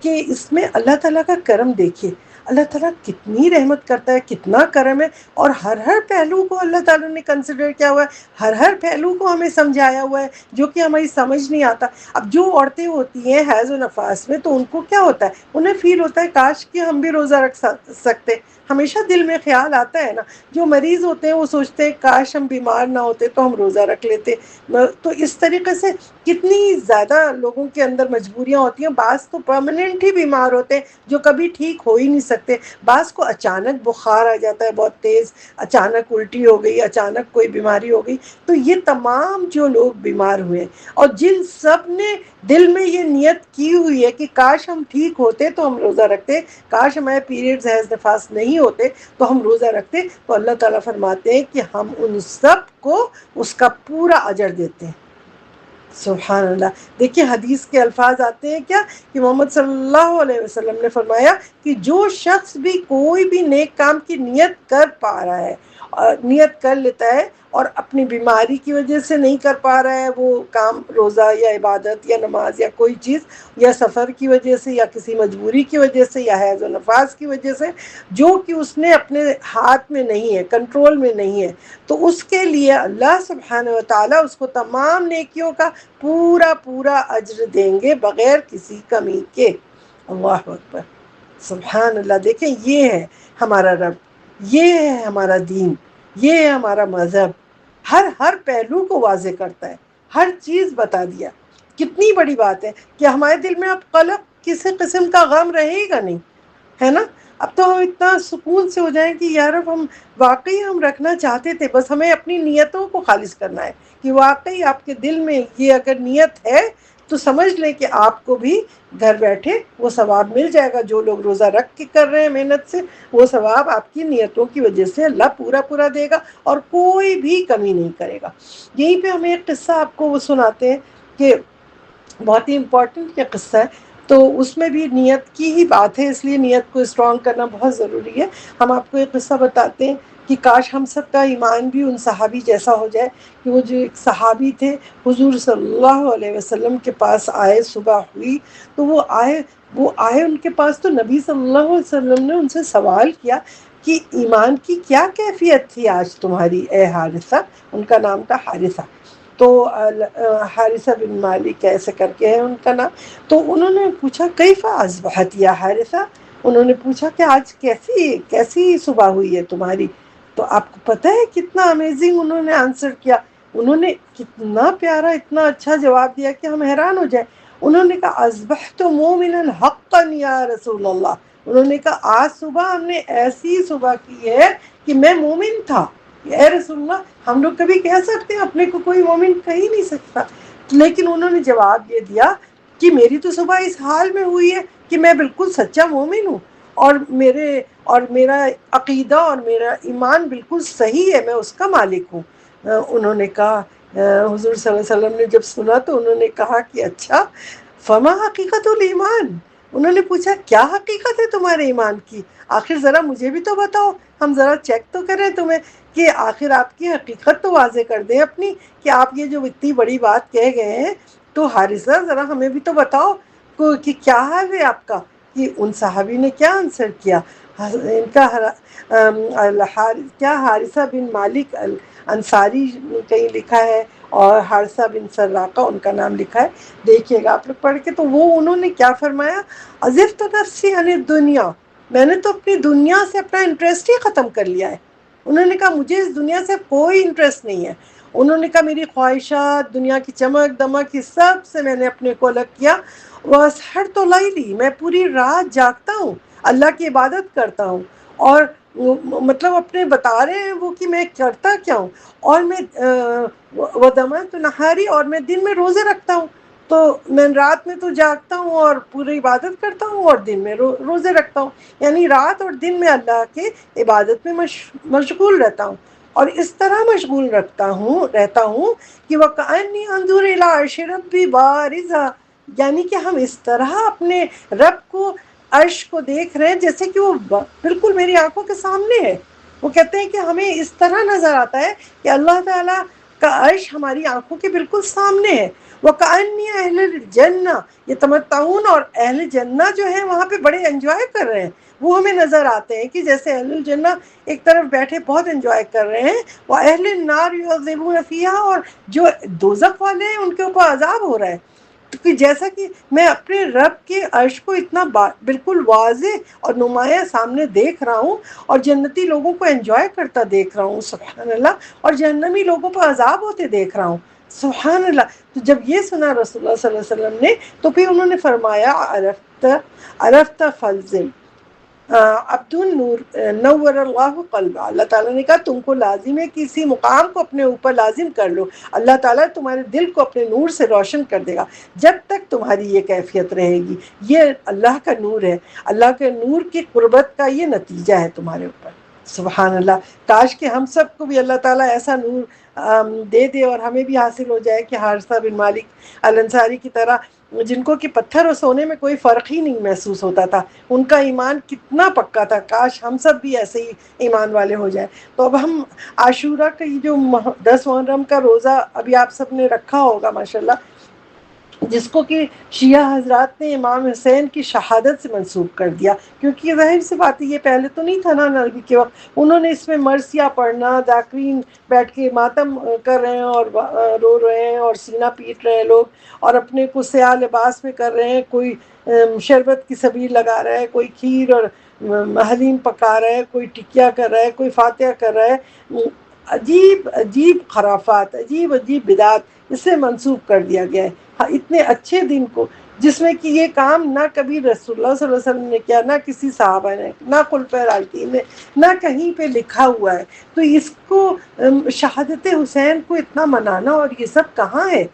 Speaker 1: کہ اس میں اللہ تعالیٰ کا کرم دیکھیے. اللہ تعالیٰ کتنی رحمت کرتا ہے، کتنا کرم ہے، اور ہر پہلو کو اللہ تعالیٰ نے کنسیڈر کیا ہوا ہے، ہر پہلو کو ہمیں سمجھایا ہوا ہے جو کہ ہماری سمجھ نہیں آتا. اب جو عورتیں ہوتی ہیں حیض و نفاس میں تو ان کو کیا ہوتا ہے، انہیں فیل ہوتا ہے کاش کہ ہم بھی روزہ رکھ سکتے. ہمیشہ دل میں خیال آتا ہے نا. جو مریض ہوتے ہیں وہ سوچتے ہیں کاش ہم بیمار نہ ہوتے تو ہم روزہ رکھ لیتے. تو اس طریقے سے کتنی زیادہ لوگوں کے اندر مجبوریاں ہوتی ہیں. بعض تو پرماننٹ ہی بیمار ہوتے ہیں جو کبھی ٹھیک ہو ہی نہیں سکتے. بعض کو اچانک بخار آ جاتا ہے بہت تیز، اچانک الٹی ہو گئی، اچانک کوئی بیماری ہو گئی. تو یہ تمام جو لوگ بیمار ہوئے اور جن سب نے دل میں یہ نیت کی ہوئی ہے کہ کاش ہم ٹھیک ہوتے تو ہم روزہ رکھتے، کاش ہمارے پیریڈز حیض نفاس نہیں ہوتے تو ہم روزہ رکھتے، تو اللہ تعالیٰ فرماتے ہیں کہ ہم ان سب کو اس کا پورا اجر دیتے ہیں. سبحان اللہ. دیکھیے حدیث کے الفاظ آتے ہیں کیا کہ محمد صلی اللہ علیہ وسلم نے فرمایا کہ جو شخص بھی کوئی بھی نیک کام کی نیت کر پا رہا ہے، نیت کر لیتا ہے اور اپنی بیماری کی وجہ سے نہیں کر پا رہا ہے وہ کام، روزہ یا عبادت یا نماز یا کوئی چیز، یا سفر کی وجہ سے یا کسی مجبوری کی وجہ سے یا حیض و نفاس کی وجہ سے، جو کہ اس نے اپنے ہاتھ میں نہیں ہے، کنٹرول میں نہیں ہے، تو اس کے لیے اللہ سبحانہ و تعالیٰ اس کو تمام نیکیوں کا پورا اجر دیں گے بغیر کسی کمی کے. اللہ اکبر سبحان اللہ. دیکھیں یہ ہے ہمارا رب، یہ ہے ہمارا دین، یہ ہے ہمارا مذہب. ہر پہلو کو واضح کرتا ہے، ہر چیز بتا دیا. کتنی بڑی بات ہے کہ ہمارے دل میں اب قلق کسی قسم کا غم رہے گا نہیں، ہے نا. اب تو ہم اتنا سکون سے ہو جائیں کہ یار اب ہم واقعی ہم رکھنا چاہتے تھے، بس ہمیں اپنی نیتوں کو خالص کرنا ہے کہ واقعی آپ کے دل میں یہ اگر نیت ہے تو سمجھ لیں کہ آپ کو بھی گھر بیٹھے وہ ثواب مل جائے گا. جو لوگ روزہ رکھ کے کر رہے ہیں محنت سے، وہ ثواب آپ کی نیتوں کی وجہ سے اللہ پورا دے گا اور کوئی بھی کمی نہیں کرے گا. یہیں پہ ہمیں ایک قصہ آپ کو وہ سناتے ہیں کہ بہت ہی امپورٹنٹ یہ قصہ ہے. تو اس میں بھی نیت کی ہی بات ہے، اس لیے نیت کو اسٹرانگ کرنا بہت ضروری ہے. ہم آپ کو ایک قصہ بتاتے ہیں کہ کاش ہم سب کا ایمان بھی ان صحابی جیسا ہو جائے کہ وہ جو ایک صحابی تھے حضور صلی اللہ علیہ وسلم کے پاس آئے، صبح ہوئی تو وہ آئے ان کے پاس، تو نبی صلی اللہ علیہ وسلم نے ان سے سوال کیا کہ ایمان کی کیا کیفیت تھی آج تمہاری اے حارثہ. ان کا نام تھا حارثہ. تو حارثہ بن مالک ایسے کر کے ہے ان کا نام. تو انہوں نے پوچھا کیف اصبحت یا حارثہ، انہوں نے پوچھا کہ آج کیسی صبح ہوئی ہے تمہاری. تو آپ کو پتہ ہے کتنا امیزنگ انہوں نے آنسر کیا. انہوں نے کتنا پیارا اتنا اچھا جواب دیا کہ ہم حیران ہو جائیں. انہوں نے کہا اصبحت مومنا حقا یا رسول اللہ. انہوں نے کہا آج صبح ہم نے ایسی صبح کی ہے کہ میں مومن تھا. اے رسول اللہ، ہم لوگ کبھی کہہ سکتے ہیں اپنے کو کوئی مومن کہہ ہی نہیں سکتا، لیکن انہوں نے جواب یہ دیا کہ میری تو صبح اس حال میں ہوئی ہے کہ میں بالکل سچا مومن ہوں، اور میرا عقیدہ اور میرا ایمان بالکل صحیح ہے، میں اس کا مالک ہوں. انہوں نے کہا حضور صلی اللہ علیہ وسلم نے جب سنا تو انہوں نے کہا کہ اچھا فما حقیقت الایمان. انہوں نے پوچھا کیا حقیقت ہے تمہارے ایمان کی، آخر ذرا مجھے بھی تو بتاؤ، ہم ذرا چیک تو کریں تمہیں کہ آخر آپ کی حقیقت تو واضح کر دیں اپنی، کہ آپ یہ جو اتنی بڑی بات کہہ گئے ہیں. تو حارثہ ذرا ہمیں بھی تو بتاؤ کہ کیا حال ہے آپ کا. کہ ان صحابی نے کیا آنسر کیا، ان کا کیا حارثہ بن مالک انصاری کہیں لکھا ہے اور حارثہ بن سراقہ ان کا نام لکھا ہے، دیکھیے گا آپ لوگ پڑھ کے. تو وہ انہوں نے کیا فرمایا، عزفت نفسی عن الدنیا، میں نے تو اپنی دنیا سے اپنا انٹرسٹ ہی ختم کر لیا ہے. انہوں نے کہا مجھے اس دنیا سے کوئی انٹرسٹ نہیں ہے. انہوں نے کہا میری خواہشات، دنیا کی چمک دمک، کی سب سے میں نے اپنے کو الگ کیا. وَأَسْحَرْتُ لَيْلِي، میں پوری رات جاگتا ہوں، اللہ کی عبادت کرتا ہوں. اور مطلب اپنے بتا رہے ہیں وہ کہ میں کرتا کیا ہوں. اور میں وَدَمَنْتُ نَحَارِي، اور میں دن میں روزے رکھتا ہوں. تو میں رات میں تو جاگتا ہوں اور پوری عبادت کرتا ہوں، اور دن میں روزے رکھتا ہوں. یعنی رات اور دن میں اللہ کے عبادت میں مشغول رہتا ہوں. اور اس طرح مشغول رہتا ہوں کہ وَكَأَنِّي أَنظُرُ إِلَىٰ عَرْشِ رَبِّي بَارِزًا، یعنی کہ ہم اس طرح اپنے رب کو، عرش کو دیکھ رہے ہیں جیسے کہ وہ بالکل میری آنکھوں کے سامنے ہے. وہ کہتے ہیں کہ ہمیں اس طرح نظر آتا ہے کہ اللہ تعالیٰ کا عرش ہماری آنکھوں کے بالکل سامنے ہے. وَكَأَنِّي أَهْلُ الْجَنَّةِ يَتَمَتَّعُونَ، اور اہل جنہ جو ہیں وہاں پہ بڑے انجوائے کر رہے ہیں. وہ ہمیں نظر آتے ہیں کہ جیسے اہل الجنہ ایک طرف بیٹھے بہت انجوائے کر رہے ہیں. وَأَهْلِ النَّارِ يُعَذِّبُونَ فِيهَا، اور جو دوزخ والے ہیں ان کے اوپر عذاب ہو رہا ہے. کہ جیسا کہ میں اپنے رب کے عرش کو اتنا بالکل واضح اور نمایاں سامنے دیکھ رہا ہوں، اور جنتی لوگوں کو انجوائے کرتا دیکھ رہا ہوں، سبحان اللہ، اور جہنمی لوگوں پر عذاب ہوتے دیکھ رہا ہوں، سبحان اللہ. تو جب یہ سنا رسول اللہ صلی اللہ علیہ وسلم نے، تو پھر انہوں نے فرمایا عرفت فلزم عبد النور نور اللہ قلب. اللہ تعالیٰ نے کہا تم کو لازم ہے کسی مقام کو اپنے اوپر لازم کر لو، اللہ تعالیٰ تمہارے دل کو اپنے نور سے روشن کر دے گا جب تک تمہاری یہ کیفیت رہے گی. یہ اللہ کا نور ہے، اللہ کے نور کی قربت کا یہ نتیجہ ہے تمہارے اوپر. سبحان اللہ. کاش کہ ہم سب کو بھی اللہ تعالیٰ ایسا نور دے دے اور ہمیں بھی حاصل ہو جائے کہ حارثہ بن مالک الانصاری کی طرح، جن کو کہ پتھر اور سونے میں کوئی فرق ہی نہیں محسوس ہوتا تھا، ان کا ایمان کتنا پکا تھا. کاش ہم سب بھی ایسے ہی ایمان والے ہو جائیں. تو اب ہم عاشورہ کا یہ جو 10 محرم کا روزہ ابھی آپ سب نے رکھا ہوگا ماشاءاللہ، جس کو کہ شیعہ حضرات نے امام حسین کی شہادت سے منسوب کر دیا، کیونکہ ظاہر سی بات ہے یہ پہلے تو نہیں تھا نا نبی کے وقت. انہوں نے اس میں مرثیہ پڑھنا، ذاکرین بیٹھ کے ماتم کر رہے ہیں اور رو رہے ہیں اور سینہ پیٹ رہے ہیں لوگ، اور اپنے کو سیاہ لباس میں کر رہے ہیں. کوئی شربت کی سبیل لگا رہا ہے، کوئی کھیر اور حلیم پکا رہا ہے، کوئی ٹکیا کر رہا ہے، کوئی فاتحہ کر رہا ہے. عجیب عجیب خرافات، عجیب عجیب بدعات اس سے منسوب کر دیا گیا ہے. اتنے اچھے دن کو، جس میں کہ یہ کام نہ کبھی رسول اللہ صلی اللہ علیہ وسلم نے کیا، نہ کسی صحابہ نے، نہ خلفائے راشدین نے، نہ کہیں پہ لکھا ہوا ہے. تو اس کو شہادت حسین کو اتنا منانا اور یہ سب کہاں ہے؟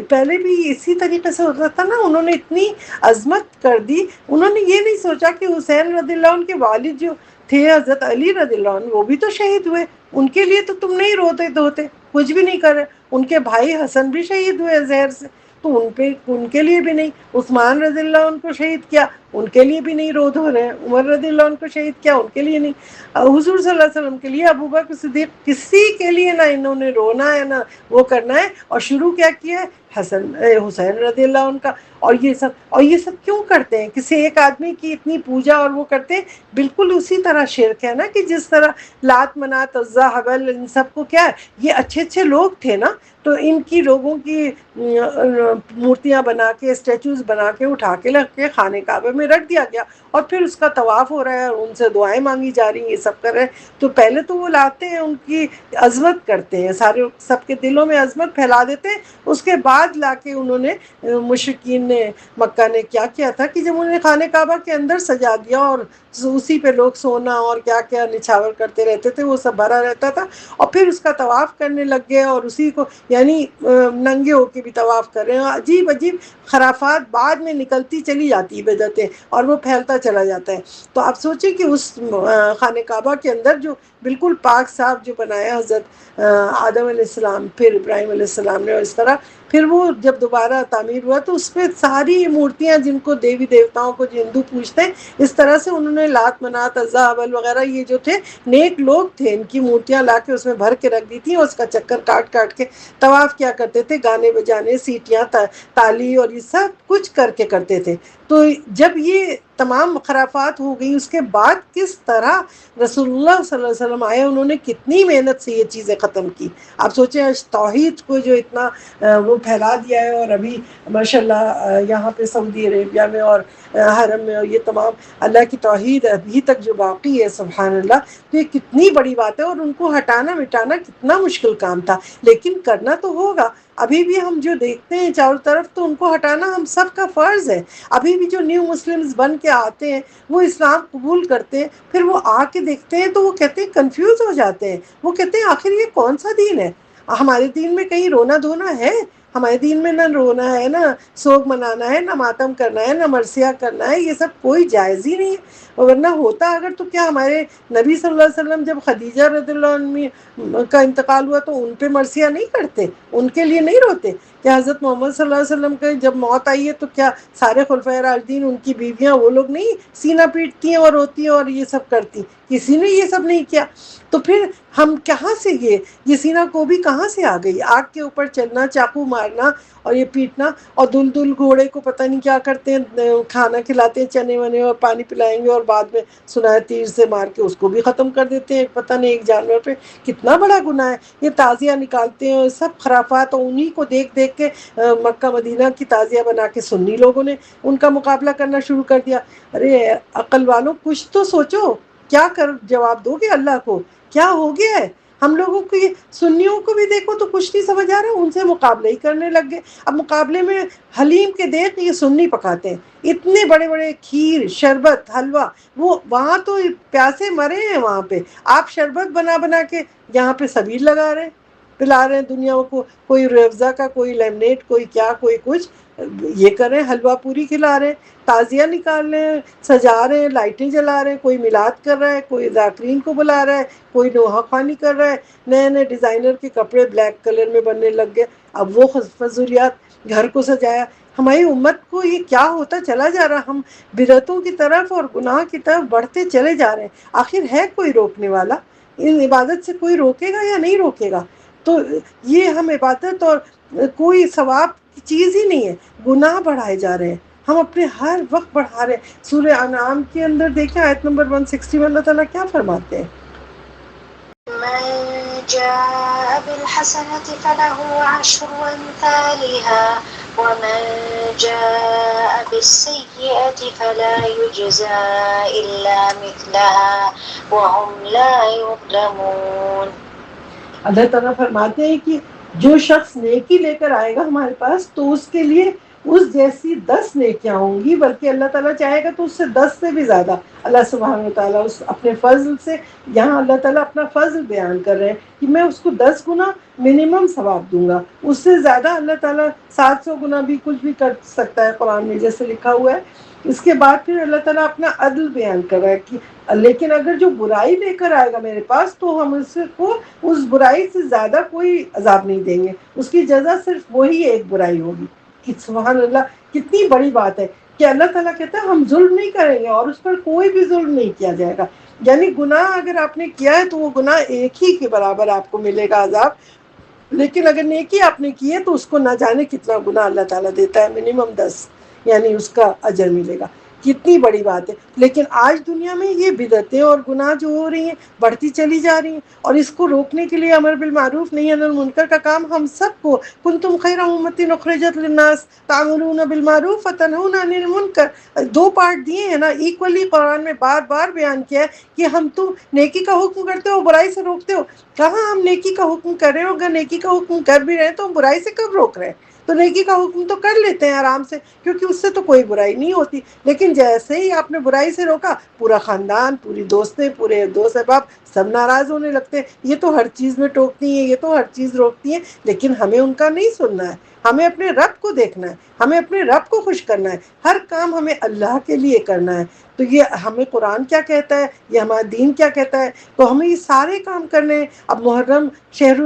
Speaker 1: پہلے بھی اسی طریقے سے ہوتا تھا نا. انہوں نے اتنی عظمت کر دی، انہوں نے یہ نہیں سوچا کہ حسین رضی اللہ عنہ کے والد جو تھے حضرت علی رضی اللہ عنہ، وہ بھی تو شہید ہوئے، ان کے لیے تو تم نہیں روتے دھوتے، کچھ بھی نہیں کرے. ان کے بھائی حسن بھی شہید ہوئے زہر سے، تو ان کے لیے بھی نہیں. عثمان رضی اللہ عنہ کو شہید کیا، ان کے لیے بھی نہیں رو دھو رہے ہیں. عمر رضی اللہ عنہ کو شہید کیا, ان کے لیے نہیں. حضور صلی اللہ علیہ وسلم کے لیے, ابو بکر صدیق, کسی کے لیے نہ انہوں نے رونا ہے نہ وہ کرنا ہے. اور شروع کیا کیا ہے, حسین رضی اللہ عنہ کا. اور یہ سب کیوں کرتے ہیں؟ کسی ایک آدمی کی اتنی پوجا اور وہ کرتے ہیں. بالکل اسی طرح شرک ہے نا, کہ جس طرح لات منات عزا حبل ان سب کو کیا ہے, یہ اچھے اچھے لوگ تھے نا, تو ان کی لوگوں کی مورتیاں بنا کے, اسٹیچوز بنا کے, اٹھا کے رکھ کے خانے کعبے میں رکھ دیا گیا, اور پھر اس کا طواف ہو رہا ہے, ان سے دعائیں مانگی جا رہی ہیں, یہ سب کر رہے ہیں. تو پہلے تو وہ لاتے ہیں, ان کی عظمت کرتے ہیں, سارے سب کے دلوں میں عظمت پھیلا دیتے ہیں. اس کے بعد لا کے انہوں نے مشرکین نے مکہ نے کیا کیا تھا کہ جب انہوں نے خانہ کعبہ کے اندر سجا دیا اور اسی پہ لوگ سونا اور کیا کیا نچھاور کرتے رہتے تھے, وہ سب بھرا رہتا تھا, اور پھر اس کا طواف کرنے لگ گئے, اور اسی کو یعنی ننگے ہو کے بھی طواف کر رہے ہیں. عجیب عجیب خرافات بعد میں نکلتی چلی جاتی ہے بدعتیں, اور وہ پھیلتا چلا جاتا ہے. تو آپ سوچیں کہ اس خانہ کعبہ کے اندر جو بالکل پاک صاف جو بنایا حضرت آدم علیہ السلام, پھر ابراہیم علیہ السلام نے, اور اس طرح پھر وہ جب دوبارہ تعمیر ہوا تو اس میں ساری مورتیاں جن کو دیوی دیوتاؤں کو جو ہندو پوجتے ہیں, اس طرح سے انہوں نے لات منات عزا حبل وغیرہ یہ جو تھے نیک لوگ تھے, ان کی مورتیاں لا کے اس میں بھر کے رکھ دی تھی, اور اس کا چکر کاٹ کاٹ کے طواف کیا کرتے تھے, گانے بجانے, سیٹیاں, تالی اور یہ سب کچھ کر کے کرتے تھے. تو جب یہ تمام خرافات ہو گئی, اس کے بعد کس طرح رسول اللہ صلی اللہ علیہ وسلم آئے, انہوں نے کتنی محنت سے یہ چیزیں ختم کی. آپ سوچیں توحید کو جو اتنا وہ پھیلا دیا ہے, اور ابھی ماشاءاللہ یہاں پہ سعودی عربیہ میں اور حرم میں, اور یہ تمام اللہ کی توحید ابھی تک جو باقی ہے, سبحان اللہ, تو یہ کتنی بڑی بات ہے. اور ان کو ہٹانا مٹانا کتنا مشکل کام تھا, لیکن کرنا تو ہوگا. ابھی بھی ہم جو دیکھتے ہیں چاروں طرف, تو ان کو ہٹانا ہم سب کا فرض ہے. ابھی بھی جو نیو مسلمز بن کے آتے ہیں, وہ اسلام قبول کرتے ہیں, پھر وہ آ کے دیکھتے ہیں تو وہ کہتے ہیں, کنفیوز ہو جاتے ہیں. وہ کہتے ہیں آخر یہ کون سا دین ہے؟ ہمارے دین میں کہیں رونا دھونا ہے؟ ہمارے دین میں نہ رونا ہے, نہ سوگ منانا ہے, نہ ماتم کرنا ہے, نہ مرثیہ کرنا ہے, یہ سب کوئی جائز ہی نہیں ہے. ورنہ ہوتا اگر تو کیا ہمارے نبی صلی اللہ علیہ وسلم جب خدیجہ رضی اللہ عنہ کا انتقال ہوا تو ان پہ مرثیہ نہیں کرتے, ان کے لیے نہیں روتے؟ کہ حضرت محمد صلی اللہ علیہ وسلم کے جب موت آئی ہے تو کیا سارے خلفائے راشدین, ان کی بیویاں, وہ لوگ نہیں سینہ پیٹتی ہیں اور روتی ہیں اور یہ سب کرتی؟ کسی نے یہ سب نہیں کیا. تو پھر ہم کہاں سے یہ سینہ کو بھی کہاں سے آ گئی؟ آگ کے اوپر چلنا, چاقو مارنا اور یہ پیٹنا, اور دل گھوڑے کو پتہ نہیں کیا کرتے ہیں, کھانا کھلاتے ہیں, چنے ونے اور پانی پلائیں گے, اور بعد میں سنائے تیر سے مار کے اس کو بھی ختم کر دیتے ہیں, پتہ نہیں ایک جانور پہ. کتنا بڑا گناہ ہے. یہ تعزیہ نکالتے ہیں, سب خرافات, اور انہی کو دیکھ دیکھ کے مکہ مدینہ کی تعزیہ بنا کے سنی لوگوں نے ان کا مقابلہ کرنا شروع کر دیا. ارے عقل والوں, کچھ تو سوچو, کیا کر جواب دو گے اللہ کو؟ کیا ہو گیا ہے ہم لوگوں کو؟ یہ سنیوں کو بھی دیکھو تو کچھ نہیں سمجھ آ رہا, ان سے مقابلہ ہی کرنے لگ گئے. اب مقابلے میں حلیم کے دیکھ یہ سنی پکاتے ہیں, اتنے بڑے بڑے کھیر, شربت, حلوہ, وہ وہاں تو پیاسے مرے ہیں وہاں پہ, آپ شربت بنا بنا کے یہاں پہ سبیل لگا رہے ہیں, پلا رہے ہیں دنیا کو, کوئی روح افزا کا, کوئی لیمنیٹ, کوئی کیا, کوئی کچھ, یہ کر رہے ہیں, حلوہ پوری کھلا رہے ہیں, تعزیہ نکال رہے ہیں, سجا رہے ہیں, لائٹیں جلا رہے ہیں, کوئی میلاد کر رہا ہے, کوئی ذاکرین کو بلا رہا ہے, کوئی نوحہ خوانی کر رہا ہے, نئے نئے ڈیزائنر کے کپڑے بلیک کلر میں بننے لگ گئے. اب وہ فضولیات, گھر کو سجایا. ہماری امت کو یہ کیا ہوتا چلا جا رہا, ہم بدعتوں کی طرف اور گناہ کی طرف بڑھتے چلے جا رہے ہیں. آخر ہے کوئی روکنے والا؟ ان عبادت سے کوئی روکے گا یا نہیں روکے گا؟ تو یہ ہم عبادت اور کوئی ثواب کی چیز ہی نہیں ہے, گناہ بڑھائے جا رہے ہیں, ہم اپنے ہر وقت بڑھا رہے ہیں. سورہ انعام کے اندر دیکھیں آیت نمبر 160 میں اللہ تعالیٰ کیا فرماتے ہیں؟
Speaker 2: من جاء بالحسنة فله عشر أمثالها ومن جاء بالسيئة فلا يجزى إلا مثلها وهم لا يظلمون.
Speaker 1: اللہ تعالیٰ فرماتے ہیں کہ جو شخص نیکی لے کر آئے گا ہمارے پاس تو اس کے لیے اس جیسی 10 نیکیاں ہوں گی, بلکہ اللہ تعالیٰ چاہے گا تو اس سے 10 سے بھی زیادہ. اللہ سبحانہ وتعالیٰ اس اپنے فضل سے, یہاں اللہ تعالیٰ اپنا فضل بیان کر رہے ہیں کہ میں اس کو 10 گنا منیمم ثواب دوں گا, اس سے زیادہ اللہ تعالیٰ 700 گنا بھی کچھ بھی کر سکتا ہے, قرآن میں جیسے لکھا ہوا ہے. اس کے بعد پھر اللہ تعالیٰ اپنا عدل بیان کر رہا ہے کہ لیکن اگر جو برائی لے کر آئے گا میرے پاس تو ہم اس کو اس برائی سے زیادہ کوئی عذاب نہیں دیں گے, اس کی جزا صرف وہی ایک برائی ہوگی. کہ سبحان اللہ, کتنی بڑی بات ہے کہ اللہ تعالیٰ کہتا ہے ہم ظلم نہیں کریں گے اور اس پر کوئی بھی ظلم نہیں کیا جائے گا. یعنی گناہ اگر آپ نے کیا ہے تو وہ گناہ ایک ہی کے برابر آپ کو ملے گا عذاب. لیکن اگر نیکی آپ نے کی ہے تو اس کو نہ جانے کتنا گناہ اللہ تعالیٰ دیتا ہے، منیمم 10 یعنی اس کا اجر ملے گا. کتنی بڑی بات ہے. لیکن آج دنیا میں یہ بدعتیں اور گناہ جو ہو رہی ہیں بڑھتی چلی جا رہی ہیں، اور اس کو روکنے کے لیے امر بالمعروف نہی عن المنکر کا کام ہم سب کو، کنتم خیر امۃ اخرجت للناس تأمرون بالمعروف وتنہون عن المنکر، 2 پارٹ دیے ہیں نا ایکولی. قرآن میں بار بار بیان کیا ہے کہ ہم تو نیکی کا حکم کرتے ہو، برائی سے روکتے ہو. کہاں ہم نیکی کا حکم کر رہے ہو؟ اگر نیکی کا حکم کر بھی رہے ہیں تو ہم برائی سے کب روک رہے ہیں؟ تو نیکی کا حکم تو کر لیتے ہیں آرام سے، کیونکہ اس سے تو کوئی برائی نہیں ہوتی. لیکن جیسے ہی آپ نے برائی سے روکا، پورا خاندان، پوری دوستیں، پورے دوست احباب سب ناراض ہونے لگتے ہیں. یہ تو ہر چیز میں ٹوکتی ہیں، یہ تو ہر چیز روکتی ہیں. لیکن ہمیں ان کا نہیں سننا ہے، ہمیں اپنے رب کو دیکھنا ہے، ہمیں اپنے رب کو خوش کرنا ہے. ہر کام ہمیں اللہ کے لیے کرنا ہے. تو یہ ہمیں قرآن کیا کہتا ہے، یہ ہمارا دین کیا کہتا ہے، تو ہمیں یہ سارے کام کرنے ہیں. اب محرم شہر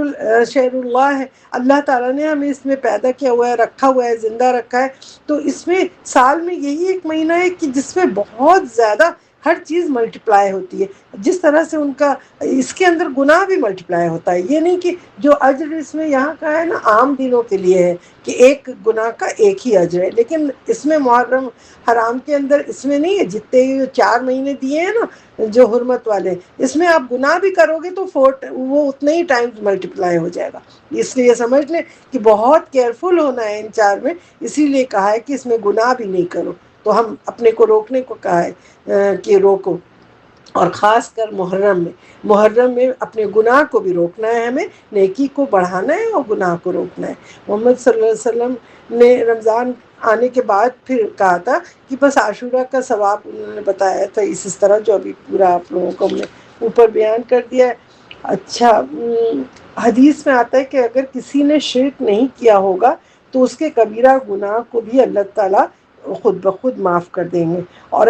Speaker 1: اللہ ہے، اللہ تعالیٰ نے ہمیں اس میں پیدا کیا ہوا ہے، رکھا ہوا ہے، زندہ رکھا ہے. تو اس میں سال میں یہی ایک مہینہ ہے کہ جس میں بہت زیادہ ہر چیز ملٹیپلائی ہوتی ہے. جس طرح سے ان کا اس کے اندر گناہ بھی ملٹیپلائی ہوتا ہے. یہ نہیں کہ جو اجر اس میں یہاں کا ہے نا عام دنوں کے لیے ہے کہ ایک گناہ کا ایک ہی اجر ہے، لیکن اس میں محرم حرام کے اندر اس میں نہیں ہے. جتنے 4 مہینے دیے ہیں نا جو حرمت والے، اس میں آپ گناہ بھی کرو گے تو وہ اتنے ہی ٹائم ملٹیپلائی ہو جائے گا. اس لیے سمجھ لیں کہ بہت کیئرفل ہونا ہے ان 4 میں. اسی لیے کہا ہے کہ اس میں گناہ بھی نہیں کرو. تو ہم اپنے کو روکنے کو کہا ہے کہ روکو. اور خاص کر محرم میں اپنے گناہ کو بھی روکنا ہے، ہمیں نیکی کو بڑھانا ہے اور گناہ کو روکنا ہے. محمد صلی اللہ علیہ وسلم نے رمضان آنے کے بعد پھر کہا تھا کہ بس عاشورہ کا ثواب انہوں نے بتایا تھا اس طرح جو ابھی پورا آپ لوگوں کو ہم نے اوپر بیان کر دیا ہے. اچھا، حدیث میں آتا ہے کہ اگر کسی نے شرک نہیں کیا ہوگا تو اس کے کبیرہ گناہ کو بھی اللہ تعالیٰ خود بخود معاف کر دیں گے اور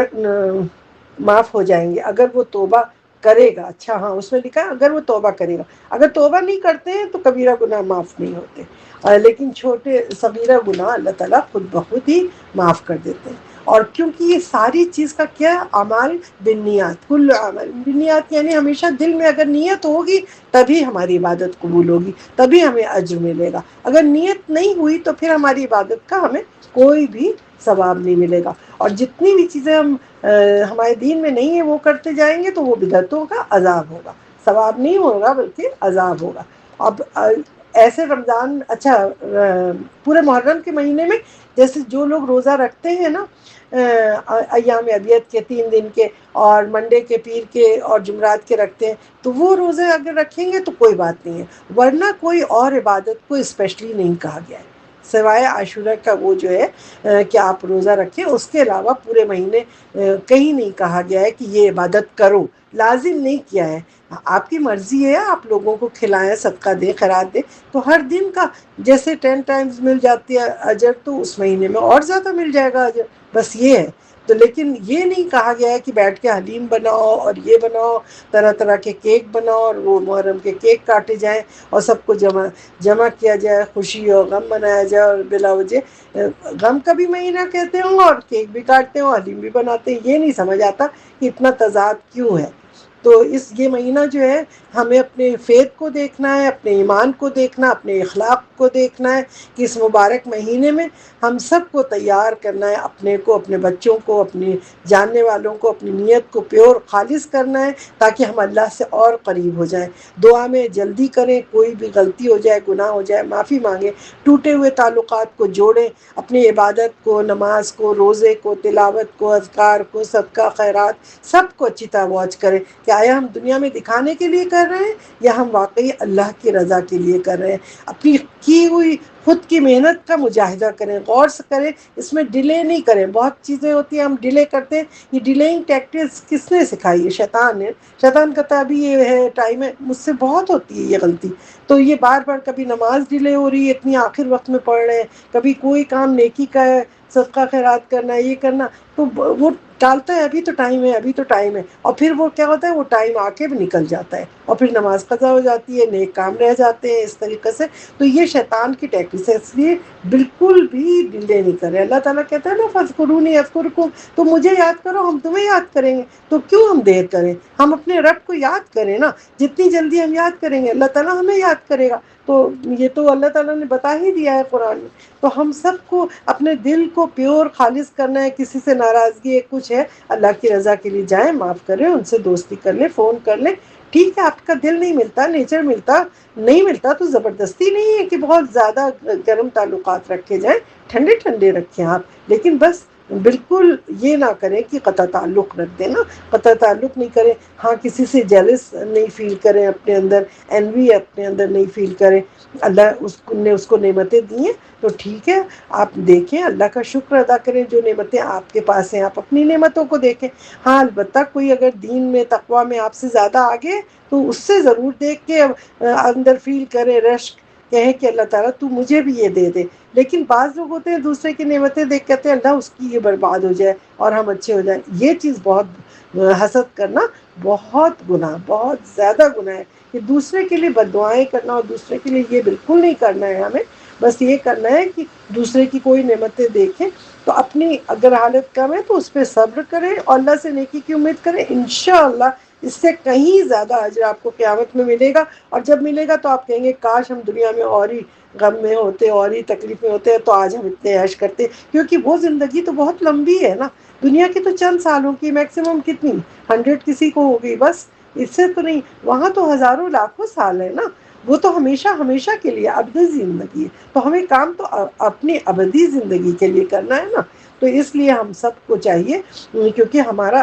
Speaker 1: معاف ہو جائیں گے اگر وہ توبہ کرے گا. اچھا ہاں، اس میں لکھا ہے اگر وہ توبہ کرے گا. اگر توبہ نہیں کرتے ہیں تو کبیرہ گناہ معاف نہیں ہوتے، لیکن چھوٹے صغیرہ گناہ اللہ تعالیٰ خود بخود ہی معاف کر دیتے ہیں. اور کیونکہ یہ ساری چیز کا کیا اعمال بالنیات، کل عمل بالنیات، یعنی ہمیشہ دل میں اگر نیت ہوگی تبھی ہماری عبادت قبول ہوگی، تبھی ہمیں اجر ملے گا. اگر نیت نہیں ہوئی تو پھر ہماری عبادت کا ہمیں کوئی بھی ثواب نہیں ملے گا. اور جتنی بھی چیزیں ہم ہمارے دین میں نہیں ہے وہ کرتے جائیں گے تو وہ بدعتوں کا عذاب ہوگا، ثواب نہیں ہوگا بلکہ عذاب ہوگا. اب ایسے رمضان، اچھا پورے محرم کے مہینے میں جیسے جو لوگ روزہ رکھتے ہیں نا ایام ابیت کے 3 دن کے، اور منڈے کے، پیر کے اور جمعرات کے رکھتے ہیں، تو وہ روزے اگر رکھیں گے تو کوئی بات نہیں ہے. ورنہ کوئی اور عبادت کو اسپیشلی نہیں کہا گیا ہے سوائے عاشورہ کا وہ جو ہے کہ آپ روزہ رکھیں. اس کے علاوہ پورے مہینے کہیں نہیں کہا گیا ہے کہ یہ عبادت کرو، لازم نہیں کیا ہے. آپ کی مرضی ہے، آپ لوگوں کو کھلائیں، صدقہ دیں، خیرات دیں. تو ہر دن کا جیسے 10 ٹائمز مل جاتی ہے اجر، تو اس مہینے میں اور زیادہ مل جائے گا اجر. بس یہ ہے. تو لیکن یہ نہیں کہا گیا ہے کہ بیٹھ کے حلیم بناؤ اور یہ بناؤ، طرح طرح کے کیک بناؤ اور وہ محرم کے کیک کاٹے جائیں اور سب کو جمع کیا جائے، خوشی اور غم منایا جائے. اور بلا وجہ غم کا بھی مہینہ کہتے ہوں اور کیک بھی کاٹتے ہوں، حلیم بھی بناتے ہیں. یہ نہیں سمجھ آتا کہ اتنا تضاد کیوں ہے. تو یہ مہینہ جو ہے ہمیں اپنے فیتھ کو دیکھنا ہے، اپنے ایمان کو دیکھنا، اپنے اخلاق کو دیکھنا ہے کہ اس مبارک مہینے میں ہم سب کو تیار کرنا ہے، اپنے کو، اپنے بچوں کو، اپنے جاننے والوں کو، اپنی نیت کو پیور خالص کرنا ہے تاکہ ہم اللہ سے اور قریب ہو جائیں. دعا میں جلدی کریں، کوئی بھی غلطی ہو جائے، گناہ ہو جائے، معافی مانگیں، ٹوٹے ہوئے تعلقات کو جوڑیں، اپنی عبادت کو، نماز کو، روزے کو، تلاوت کو، اذکار کو، صدقہ خیرات سب کو اچھی طرح واچ کریں کہ آیا ہم دنیا میں دکھانے کے لیے کر رہے ہیں یا ہم واقعی اللہ کی رضا کے لیے کر رہے ہیں. اپنی کی ہوئی خود کی محنت کا مجاہدہ کریں، غور سے کریں، اس میں ڈیلے نہیں کریں. بہت چیزیں ہوتی ہیں ہم ڈیلے کرتے ہیں. یہ ڈیلیئنگ ٹیکٹکس کس نے سکھائی ہے؟ شیطان نے. شیطان کہتا ابھی یہ ہے، ٹائم ہے. مجھ سے بہت ہوتی ہے یہ غلطی. تو یہ بار بار کبھی نماز ڈیلے ہو رہی ہے، اتنی آخر وقت میں پڑھ رہے ہیں، کبھی کوئی کام نیکی کا ہے، صدقہ خیرات کرنا ہے، یہ کرنا، تو وہ ٹالتا ہے ابھی تو ٹائم ہے، ابھی تو ٹائم ہے. اور پھر وہ کیا ہوتا ہے، وہ ٹائم آ کے بھی نکل جاتا ہے اور پھر نماز قضا ہو جاتی ہے، نیک کام رہ جاتے ہیں اس طریقے سے۔ تو یہ شیطان کی ٹیکٹکس ہے، اس لیے بالکل بھی ڈیلے نہیں کریں۔ اللہ تعالیٰ کہتا ہے نا فَاذْكُرُونِی اذْكُرْکُم، تو مجھے یاد کرو ہم تمہیں یاد کریں گے۔ تو کیوں ہم دیر کریں؟ ہم اپنے رب کو یاد کریں نا، جتنی جلدی ہم یاد کریں گے اللہ تعالیٰ ہمیں یاد کرے گا۔ تو یہ تو اللہ تعالیٰ نے بتا ہی دیا ہے قرآن میں۔ تو ہم سب کو اپنے دل کو پیور خالص کرنا ہے، کسی سے ناراضگی ہے کچھ ہے، اللہ کی رضا کے لیے جائیں، معاف کریں، ان سے دوستی کر لیں، فون کر لیں۔ ٹھیک ہے آپ کا دل نہیں ملتا، نیچر ملتا نہیں ملتا، تو زبردستی نہیں ہے کہ بہت زیادہ گرم تعلقات رکھے جائیں، ٹھنڈے ٹھنڈے رکھیں آپ، لیکن بس بالکل یہ نہ کریں کہ قطع تعلق رکھ دیں نا، قطع تعلق نہیں کریں۔ ہاں کسی سے جیلس نہیں فیل کریں اپنے اندر، انوی اپنے اندر نہیں فیل کریں۔ اللہ نے اس کو نعمتیں دی ہیں تو ٹھیک ہے، آپ دیکھیں اللہ کا شکر ادا کریں، جو نعمتیں آپ کے پاس ہیں آپ اپنی نعمتوں کو دیکھیں۔ ہاں البتہ کوئی اگر دین میں تقویٰ میں آپ سے زیادہ آگے تو اس سے ضرور دیکھ کے اندر فیل کریں، رشک کہیں کہ اللہ تعالیٰ تو مجھے بھی یہ دے دے۔ لیکن بعض لوگ ہوتے ہیں دوسرے کی نعمتیں دیکھ کہتے ہیں اللہ اس کی یہ برباد ہو جائے اور ہم اچھے ہو جائیں۔ یہ چیز بہت حسد کرنا بہت گناہ، بہت زیادہ گناہ ہے کہ دوسرے کے لیے بد دعائیں کرنا، اور دوسرے کے لیے یہ بالکل نہیں کرنا ہے ہمیں۔ بس یہ کرنا ہے کہ دوسرے کی کوئی نعمتیں دیکھیں تو اپنی اگر حالت کم ہے تو اس پہ صبر کریں اور اللہ سے نیکی کی امید کریں، انشاءاللہ اس سے کہیں زیادہ اجر آپ کو قیامت میں ملے گا۔ اور جب ملے گا تو آپ کہیں گے کاش ہم دنیا میں اور ہی غم میں ہوتے، اور ہی تکلیف میں ہوتے، تو آج ہم اتنے عیش کرتے، کیونکہ وہ زندگی تو بہت لمبی ہے نا، دنیا کی تو چند سالوں کی، میکسیمم کتنی 100 کسی کو ہوگی بس، اس سے تو نہیں، وہاں تو ہزاروں لاکھوں سال ہے نا، وہ تو ہمیشہ ہمیشہ کے لیے ابدی زندگی ہے۔ تو ہمیں کام تو اپنی ابدی زندگی کے لیے کرنا ہے نا۔ تو اس لیے ہم سب کو چاہیے، کیونکہ ہمارا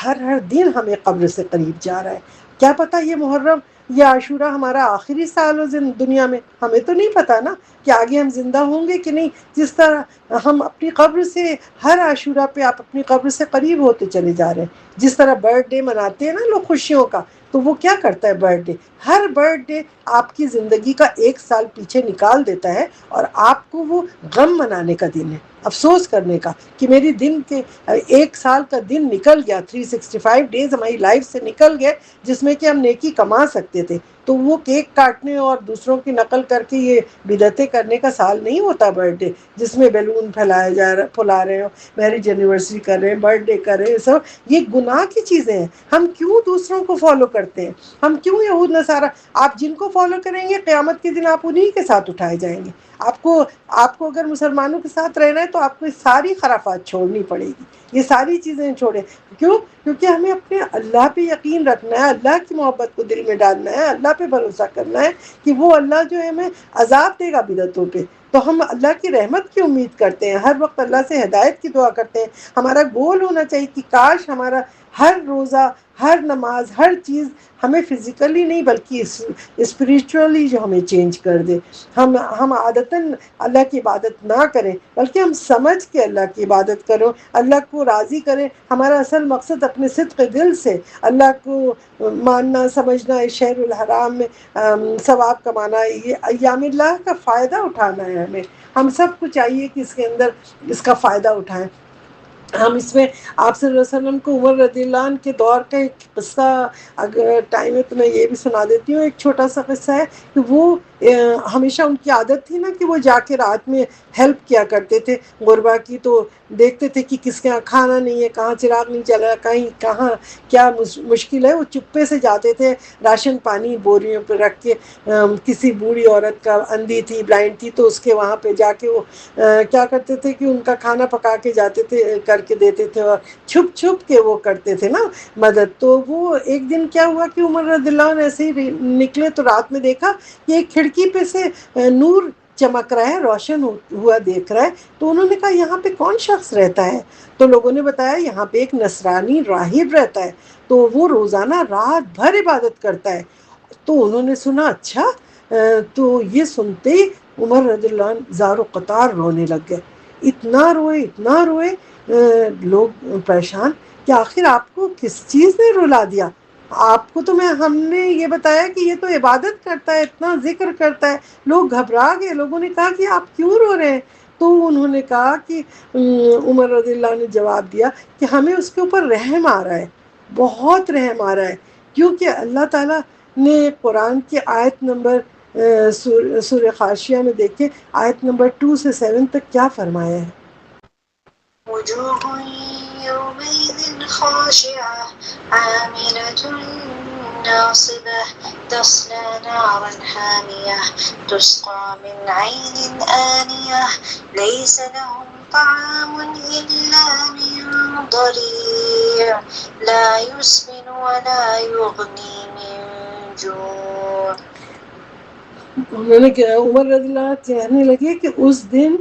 Speaker 1: ہر دن ہمیں قبر سے قریب جا رہا ہے۔ کیا پتہ یہ محرم یا عاشورہ ہمارا آخری سال ہو دنیا میں، ہمیں تو نہیں پتہ نا کہ آگے ہم زندہ ہوں گے کہ نہیں۔ جس طرح ہم اپنی قبر سے ہر عاشورہ پہ آپ اپنی قبر سے قریب ہوتے چلے جا رہے ہیں۔ جس طرح برتھ ڈے مناتے ہیں نا لوگ خوشیوں کا، تو وہ کیا کرتا ہے برتھ ڈے، ہر برتھ ڈے آپ کی زندگی کا 1 سال پیچھے نکال دیتا ہے، اور آپ کو وہ غم منانے کا دن ہے، افسوس کرنے کا کہ میری دن کے 1 سال کا دن نکل گیا، 365 ڈیز ہماری لائف سے نکل گئے جس میں کہ ہم نیکی کما سکتے تھے۔ تو وہ کیک کاٹنے اور دوسروں کی نقل کر کے یہ بدعتیں کرنے کا سال نہیں ہوتا برتھ ڈے، جس میں بیلون پھلا رہے ہو، میرج اینیورسری کر رہے ہیں، برتھ ڈے کر رہے ہیں، سب یہ گناہ کی چیزیں ہیں۔ ہم کیوں دوسروں کو فالو کرتے ہیں؟ ہم کیوں یہود نصارہ، آپ جن کو فالو کریں گے قیامت کے دن آپ انہی کے ساتھ اٹھائے جائیں گے۔ آپ کو اگر مسلمانوں کے ساتھ رہنا ہے تو آپ کو ساری خرافات چھوڑنی پڑے گی، یہ ساری چیزیں چھوڑیں۔ کیوں؟ کیونکہ ہمیں اپنے اللہ پہ یقین رکھنا ہے، اللہ کی محبت کو دل میں ڈالنا ہے، اللہ پہ بھروسہ کرنا ہے کہ وہ اللہ جو ہے ہمیں عذاب دے گا بدعتوں پہ، تو ہم اللہ کی رحمت کی امید کرتے ہیں، ہر وقت اللہ سے ہدایت کی دعا کرتے ہیں۔ ہمارا گول ہونا چاہیے کہ کاش ہمارا ہر روزہ، ہر نماز، ہر چیز ہمیں فزیکلی نہیں بلکہ اسپریچولی جو ہمیں چینج کر دے۔ ہم عادتاً اللہ کی عبادت نہ کریں بلکہ ہم سمجھ کے اللہ کی عبادت کرو، اللہ کو راضی کریں۔ ہمارا اصل مقصد اپنے صدق دل سے اللہ کو ماننا، سمجھنا، اس شہر الحرام میں ثواب کمانا، یہ ایام اللہ کا فائدہ اٹھانا ہے ہمیں۔ ہم سب کو چاہیے کہ اس کے اندر اس کا فائدہ اٹھائیں۔ ہم اس میں آپ صلی اللہ علیہ وسلم کو عمر رضی اللہ عنہ کے دور کا ایک قصہ، اگر ٹائم ہے تو میں یہ بھی سنا دیتی ہوں۔ ایک چھوٹا سا قصہ ہے کہ وہ ہمیشہ ان کی عادت تھی نا کہ وہ جا کے رات میں ہیلپ کیا کرتے تھے غربا کی، تو دیکھتے تھے کہ کس کے یہاں کھانا نہیں ہے، کہاں چراغ نہیں چل رہا، کہاں کیا مشکل ہے، وہ چپے سے جاتے تھے، راشن پانی بوریوں پہ رکھ کے۔ کسی بوڑھی عورت کا اندھی تھی، بلائنڈ تھی، تو اس کے وہاں پہ جا کے وہ کیا کرتے تھے کہ ان کا کھانا پکا کے جاتے تھے، کر کے دیتے تھے، اور چھپ چھپ کے وہ کرتے تھے نا مدد۔ تو وہ ایک دن کیا ہوا کہ عمر رضی اللہ عنہ ایسے ہی نکلے تو رات میں دیکھا کہ ایک کھڑکی پہ سے نور چمک رہا ہے، روشن ہوا دیکھ رہا ہے۔ تو انہوں نے کہا یہاں پہ کون شخص رہتا ہے؟ تو لوگوں نے بتایا یہاں پہ ایک نصرانی راہب رہتا ہے، تو وہ روزانہ رات بھر عبادت کرتا ہے۔ تو انہوں نے سنا اچھا، تو یہ سنتے ہی عمر رضی اللہ عنہ زار و قطار رونے لگ گئے، اتنا روئے لوگ پریشان کہ آخر آپ کو کس چیز نے رلا دیا؟ آپ کو تو ہم نے یہ بتایا کہ یہ تو عبادت کرتا ہے، اتنا ذکر کرتا ہے۔ لوگ گھبرا گئے، لوگوں نے کہا کہ آپ کیوں رو رہے ہیں؟ تو انہوں نے کہا کہ عمر رضی اللہ نے جواب دیا کہ ہمیں اس کے اوپر رحم آ رہا ہے، بہت رحم آ رہا ہے، کیونکہ اللہ تعالیٰ نے قرآن کی آیت نمبر سورہ غاشیہ میں دیکھیں آیت نمبر 2 سے 7 تک کیا فرمایا ہے۔
Speaker 2: وجوه يومئذ خاشعة عاملة ناصبة تصلى نارا حامية تسقى من عين آنية ليس لهم طعام إلا من ضريع لا يسمن ولا يغني من جوع۔
Speaker 1: انہوں نے عمر رضی اللہ عنہ کہنے لگے کہ اس دن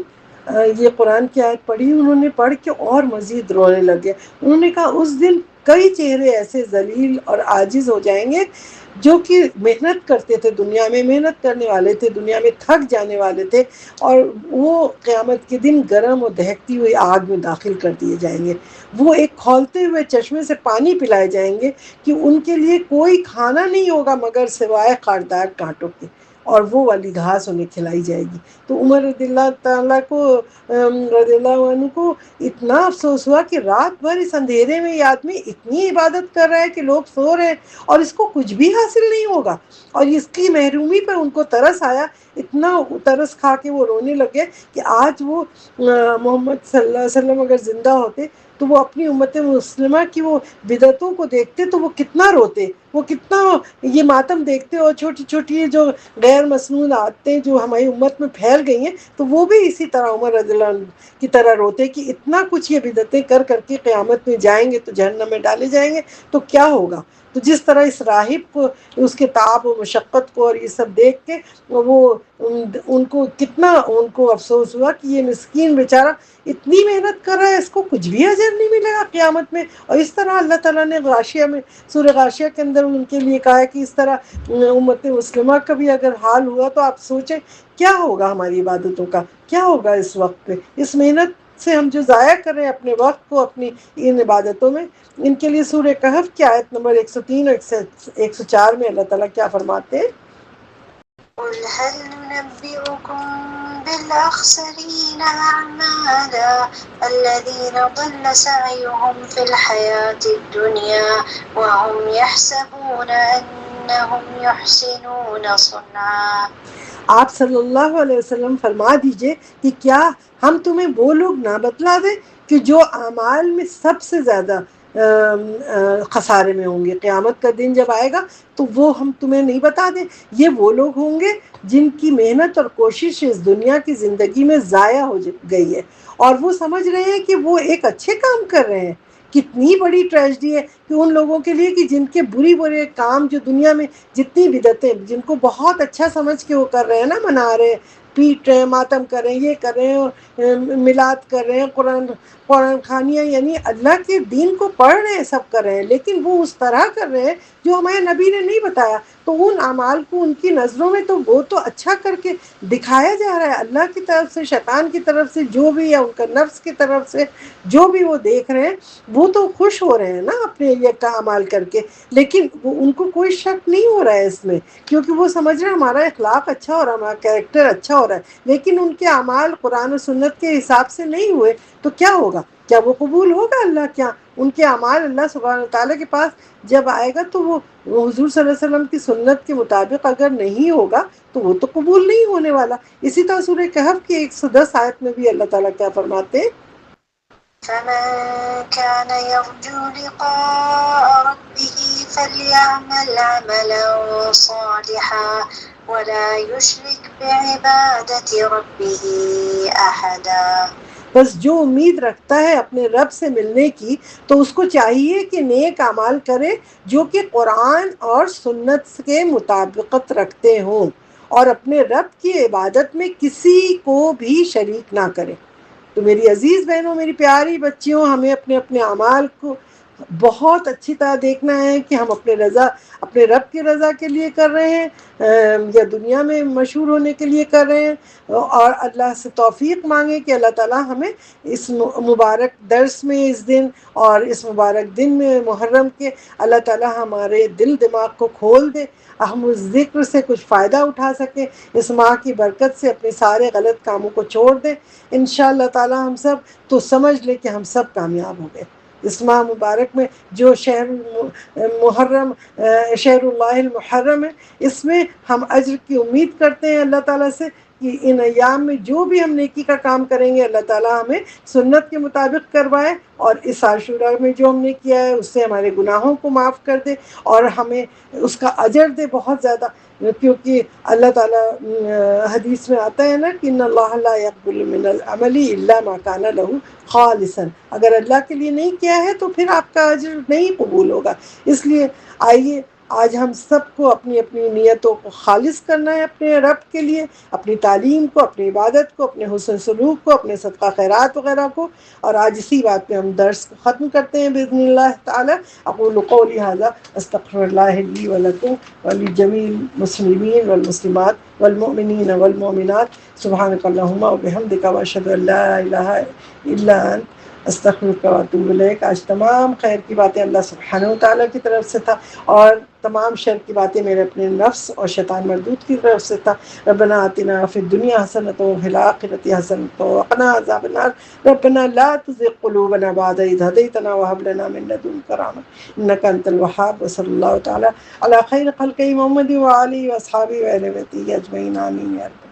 Speaker 1: یہ قرآن کی آیت پڑھی، انہوں نے پڑھ کے اور مزید رونے لگے۔ انہوں نے کہا اس دن کئی چہرے ایسے ذلیل اور عاجز ہو جائیں گے جو کہ محنت کرتے تھے، دنیا میں محنت کرنے والے تھے، دنیا میں تھک جانے والے تھے، اور وہ قیامت کے دن گرم اور دہکتی ہوئی آگ میں داخل کر دیے جائیں گے۔ وہ ایک کھولتے ہوئے چشمے سے پانی پلائے جائیں گے کہ ان کے لیے کوئی کھانا نہیں ہوگا مگر سوائے خاردار کانٹوں کے، اور وہ والی گھاس انہیں کھلائی جائے گی۔ تو عمر رضی اللہ تعالیٰ کو رضی اللہ عنہ کو اتنا افسوس ہوا کہ رات بھر اس اندھیرے میں یہ آدمی اتنی عبادت کر رہا ہے کہ لوگ سو رہے ہیں اور اس کو کچھ بھی حاصل نہیں ہوگا، اور اس کی محرومی پر ان کو ترس آیا، اتنا ترس کھا کے وہ رونے لگے کہ آج وہ محمد صلی اللہ علیہ وسلم اگر زندہ ہوتے تو وہ اپنی امت مسلمہ کی وہ بدعتوں کو دیکھتے تو وہ کتنا روتے، وہ کتنا یہ ماتم دیکھتے، اور چھوٹی چھوٹی جو غیر مسنون عادتیں جو ہماری امت میں پھیل گئی ہیں تو وہ بھی اسی طرح عمر رضی اللہ عنہ کی طرح روتے کہ اتنا کچھ یہ بدعتیں کر کر کے قیامت میں جائیں گے تو جہنم میں ڈالے جائیں گے تو کیا ہوگا۔ تو جس طرح اس راہب کو اس کے تعب و مشقت کو اور یہ سب دیکھ کے وہ ان کو کتنا ان کو افسوس ہوا کہ یہ مسکین بیچارہ اتنی محنت کر رہا ہے، اس کو کچھ بھی اجر نہیں ملے گا قیامت میں۔ اور اس طرح اللہ تعالیٰ نے غاشیہ میں سورہ غاشیہ کے اندر ان کے لیے کہا ہے کہ اس طرح امت مسلمہ کا بھی اگر حال ہوا تو آپ سوچیں کیا ہوگا ہماری عبادتوں کا، کیا ہوگا اس وقت پہ، اس محنت سے ہم جو ضائع کر رہے ہیں اپنے وقت کو اپنی ان عبادتوں میں۔ ان کے لیے سورہ کہف کی آیت نمبر 103 اور 104 میں اللہ تعالیٰ کیا فرماتے ہیں؟
Speaker 2: قل هل ننبئكم بالأخسرين أعمالا الذين ضل سعيهم في الحياة الدنيا وهم يحسبون أنهم يحسنون صنعا۔
Speaker 1: آپ صلی اللہ علیہ وسلم فرما دیجئے کہ کیا ہم تمہیں وہ لوگ نہ بتلا دیں کہ جو اعمال میں سب سے زیادہ خسارے میں ہوں گے، قیامت کا دن جب آئے گا تو وہ ہم تمہیں نہیں بتا دیں؟ یہ وہ لوگ ہوں گے جن کی محنت اور کوشش اس دنیا کی زندگی میں ضائع ہو گئی ہے، اور وہ سمجھ رہے ہیں کہ وہ ایک اچھے کام کر رہے ہیں۔ کتنی بڑی ٹریجڈی ہے کہ ان لوگوں کے لیے کہ جن کے برے کام جو دنیا میں جتنی بدعتیں جن کو بہت اچھا سمجھ کے وہ کر رہے ہیں نا، منا رہے ہیں، پیٹ رہے ہیں، ماتم کر رہے ہیں، یہ کر رہے ہیں، میلاد کر رہے ہیں، قرآن خانیاں یعنی اللہ کے دین کو پڑھ رہے ہیں، سب کر رہے ہیں، لیکن وہ اس طرح کر رہے ہیں جو ہمارے نبی نے نہیں بتایا۔ تو ان اعمال کو ان کی نظروں میں تو وہ تو اچھا کر کے دکھایا جا رہا ہے، اللہ کی طرف سے، شیطان کی طرف سے، جو بھی یا ان کا نفس کی طرف سے جو بھی وہ دیکھ رہے ہیں وہ تو خوش ہو رہے ہیں نا اپنے یہ کا اعمال کر کے، لیکن ان کو کوئی شک نہیں ہو رہا ہے اس میں، کیونکہ وہ سمجھ رہے ہیں ہمارا اخلاق اچھا ہو رہا ہے، ہمارا کیریکٹر اچھا ہو رہا ہے، لیکن ان کے اعمال قرآن و سنت کے حساب سے نہیں ہوئے تو کیا ہوگا؟ کیا وہ قبول ہوگا اللہ کیا؟ ان کے اعمال اللہ سبحانہ تعالیٰ کے پاس جب آئے گا تو وہ حضور صلی اللہ علیہ وسلم کی سنت کے مطابق اگر نہیں ہوگا تو وہ تو قبول نہیں ہونے والا۔ اسی طرح سورہ کہف کی 110 آیت میں بھی اللہ تعالیٰ کیا فرماتے ہیں؟
Speaker 2: فمن كان يرجو لقاء ربه فليعمل عملا صالحا ولا يشرك بعبادة ربه أحدا۔
Speaker 1: بس جو امید رکھتا ہے اپنے رب سے ملنے کی تو اس کو چاہیے کہ نیک اعمال کرے جو کہ قرآن اور سنت کے مطابقت رکھتے ہوں، اور اپنے رب کی عبادت میں کسی کو بھی شریک نہ کرے۔ تو میری عزیز بہنوں، میری پیاری بچیوں، ہمیں اپنے اپنے اعمال کو بہت اچھی طرح دیکھنا ہے کہ ہم اپنے رب کی رضا کے لیے کر رہے ہیں یا دنیا میں مشہور ہونے کے لیے کر رہے ہیں، اور اللہ سے توفیق مانگیں کہ اللہ تعالیٰ ہمیں اس مبارک درس میں اس دن اور اس مبارک دن میں محرم کے اللہ تعالیٰ ہمارے دل دماغ کو کھول دے، ہم اس ذکر سے کچھ فائدہ اٹھا سکیں، اس ماہ کی برکت سے اپنے سارے غلط کاموں کو چھوڑ دیں۔ انشاءاللہ تعالیٰ ہم سب تو سمجھ لیں کہ ہم سب کامیاب ہو گئے۔ اس ماہ مبارک میں جو شہر محرم شہر اللہ المحرم ہے، اس میں ہم اجر کی امید کرتے ہیں اللہ تعالیٰ سے کہ ان ایام میں جو بھی ہم نیکی کا کام کریں گے اللہ تعالیٰ ہمیں سنت کے مطابق کروائے، اور اس عاشورہ میں جو ہم نے کیا ہے اس سے ہمارے گناہوں کو معاف کر دے اور ہمیں اس کا اجر دے بہت زیادہ، کیونکہ اللہ تعالیٰ حدیث میں آتا ہے نا کہ ان اللہ لا يقبل من العمل الا ما كان له خالصا، اگر اللہ کے لیے نہیں کیا ہے تو پھر آپ کا اجر نہیں قبول ہوگا۔ اس لیے آئیے آج ہم سب کو اپنی اپنی نیتوں کو خالص کرنا ہے اپنے رب کے لیے، اپنی تعلیم کو، اپنی عبادت کو، اپنے حسن سلوک کو، اپنے صدقہ خیرات وغیرہ کو، اور آج اسی بات پہ ہم درس کو ختم کرتے ہیں باذن اللہ تعالی۔ اقول قولی ھذا استغفر اللہ لی ولکم ولجمیع المسلمین والمسلمات والمؤمنین والمؤمنات، سبحانک اللہم وبحمدک واشہد ان لا الہ الا انت استغفرک واتوب الیک۔ آج تمام خیر کی باتیں اللہ سبحانہ وتعالیٰ کی طرف سے تھا، اور تمام شر کی باتیں میرے اپنے نفس اور شیطان مردود کی طرف سے تھا۔ ربنا آتنا فی الدنیا حسنۃ وفی الآخرۃ حسنۃ وقنا عذاب النار، ربنا لا تزغ قلوبنا بعد إذ هديتنا وهب لنا من لدنك رحمة إنك أنت الوهاب، وصلی اللہ تعالی علی خیر خلقہ محمد وآلہ وأصحابہ وأہل بیتہ أجمعین، آمین یا رب۔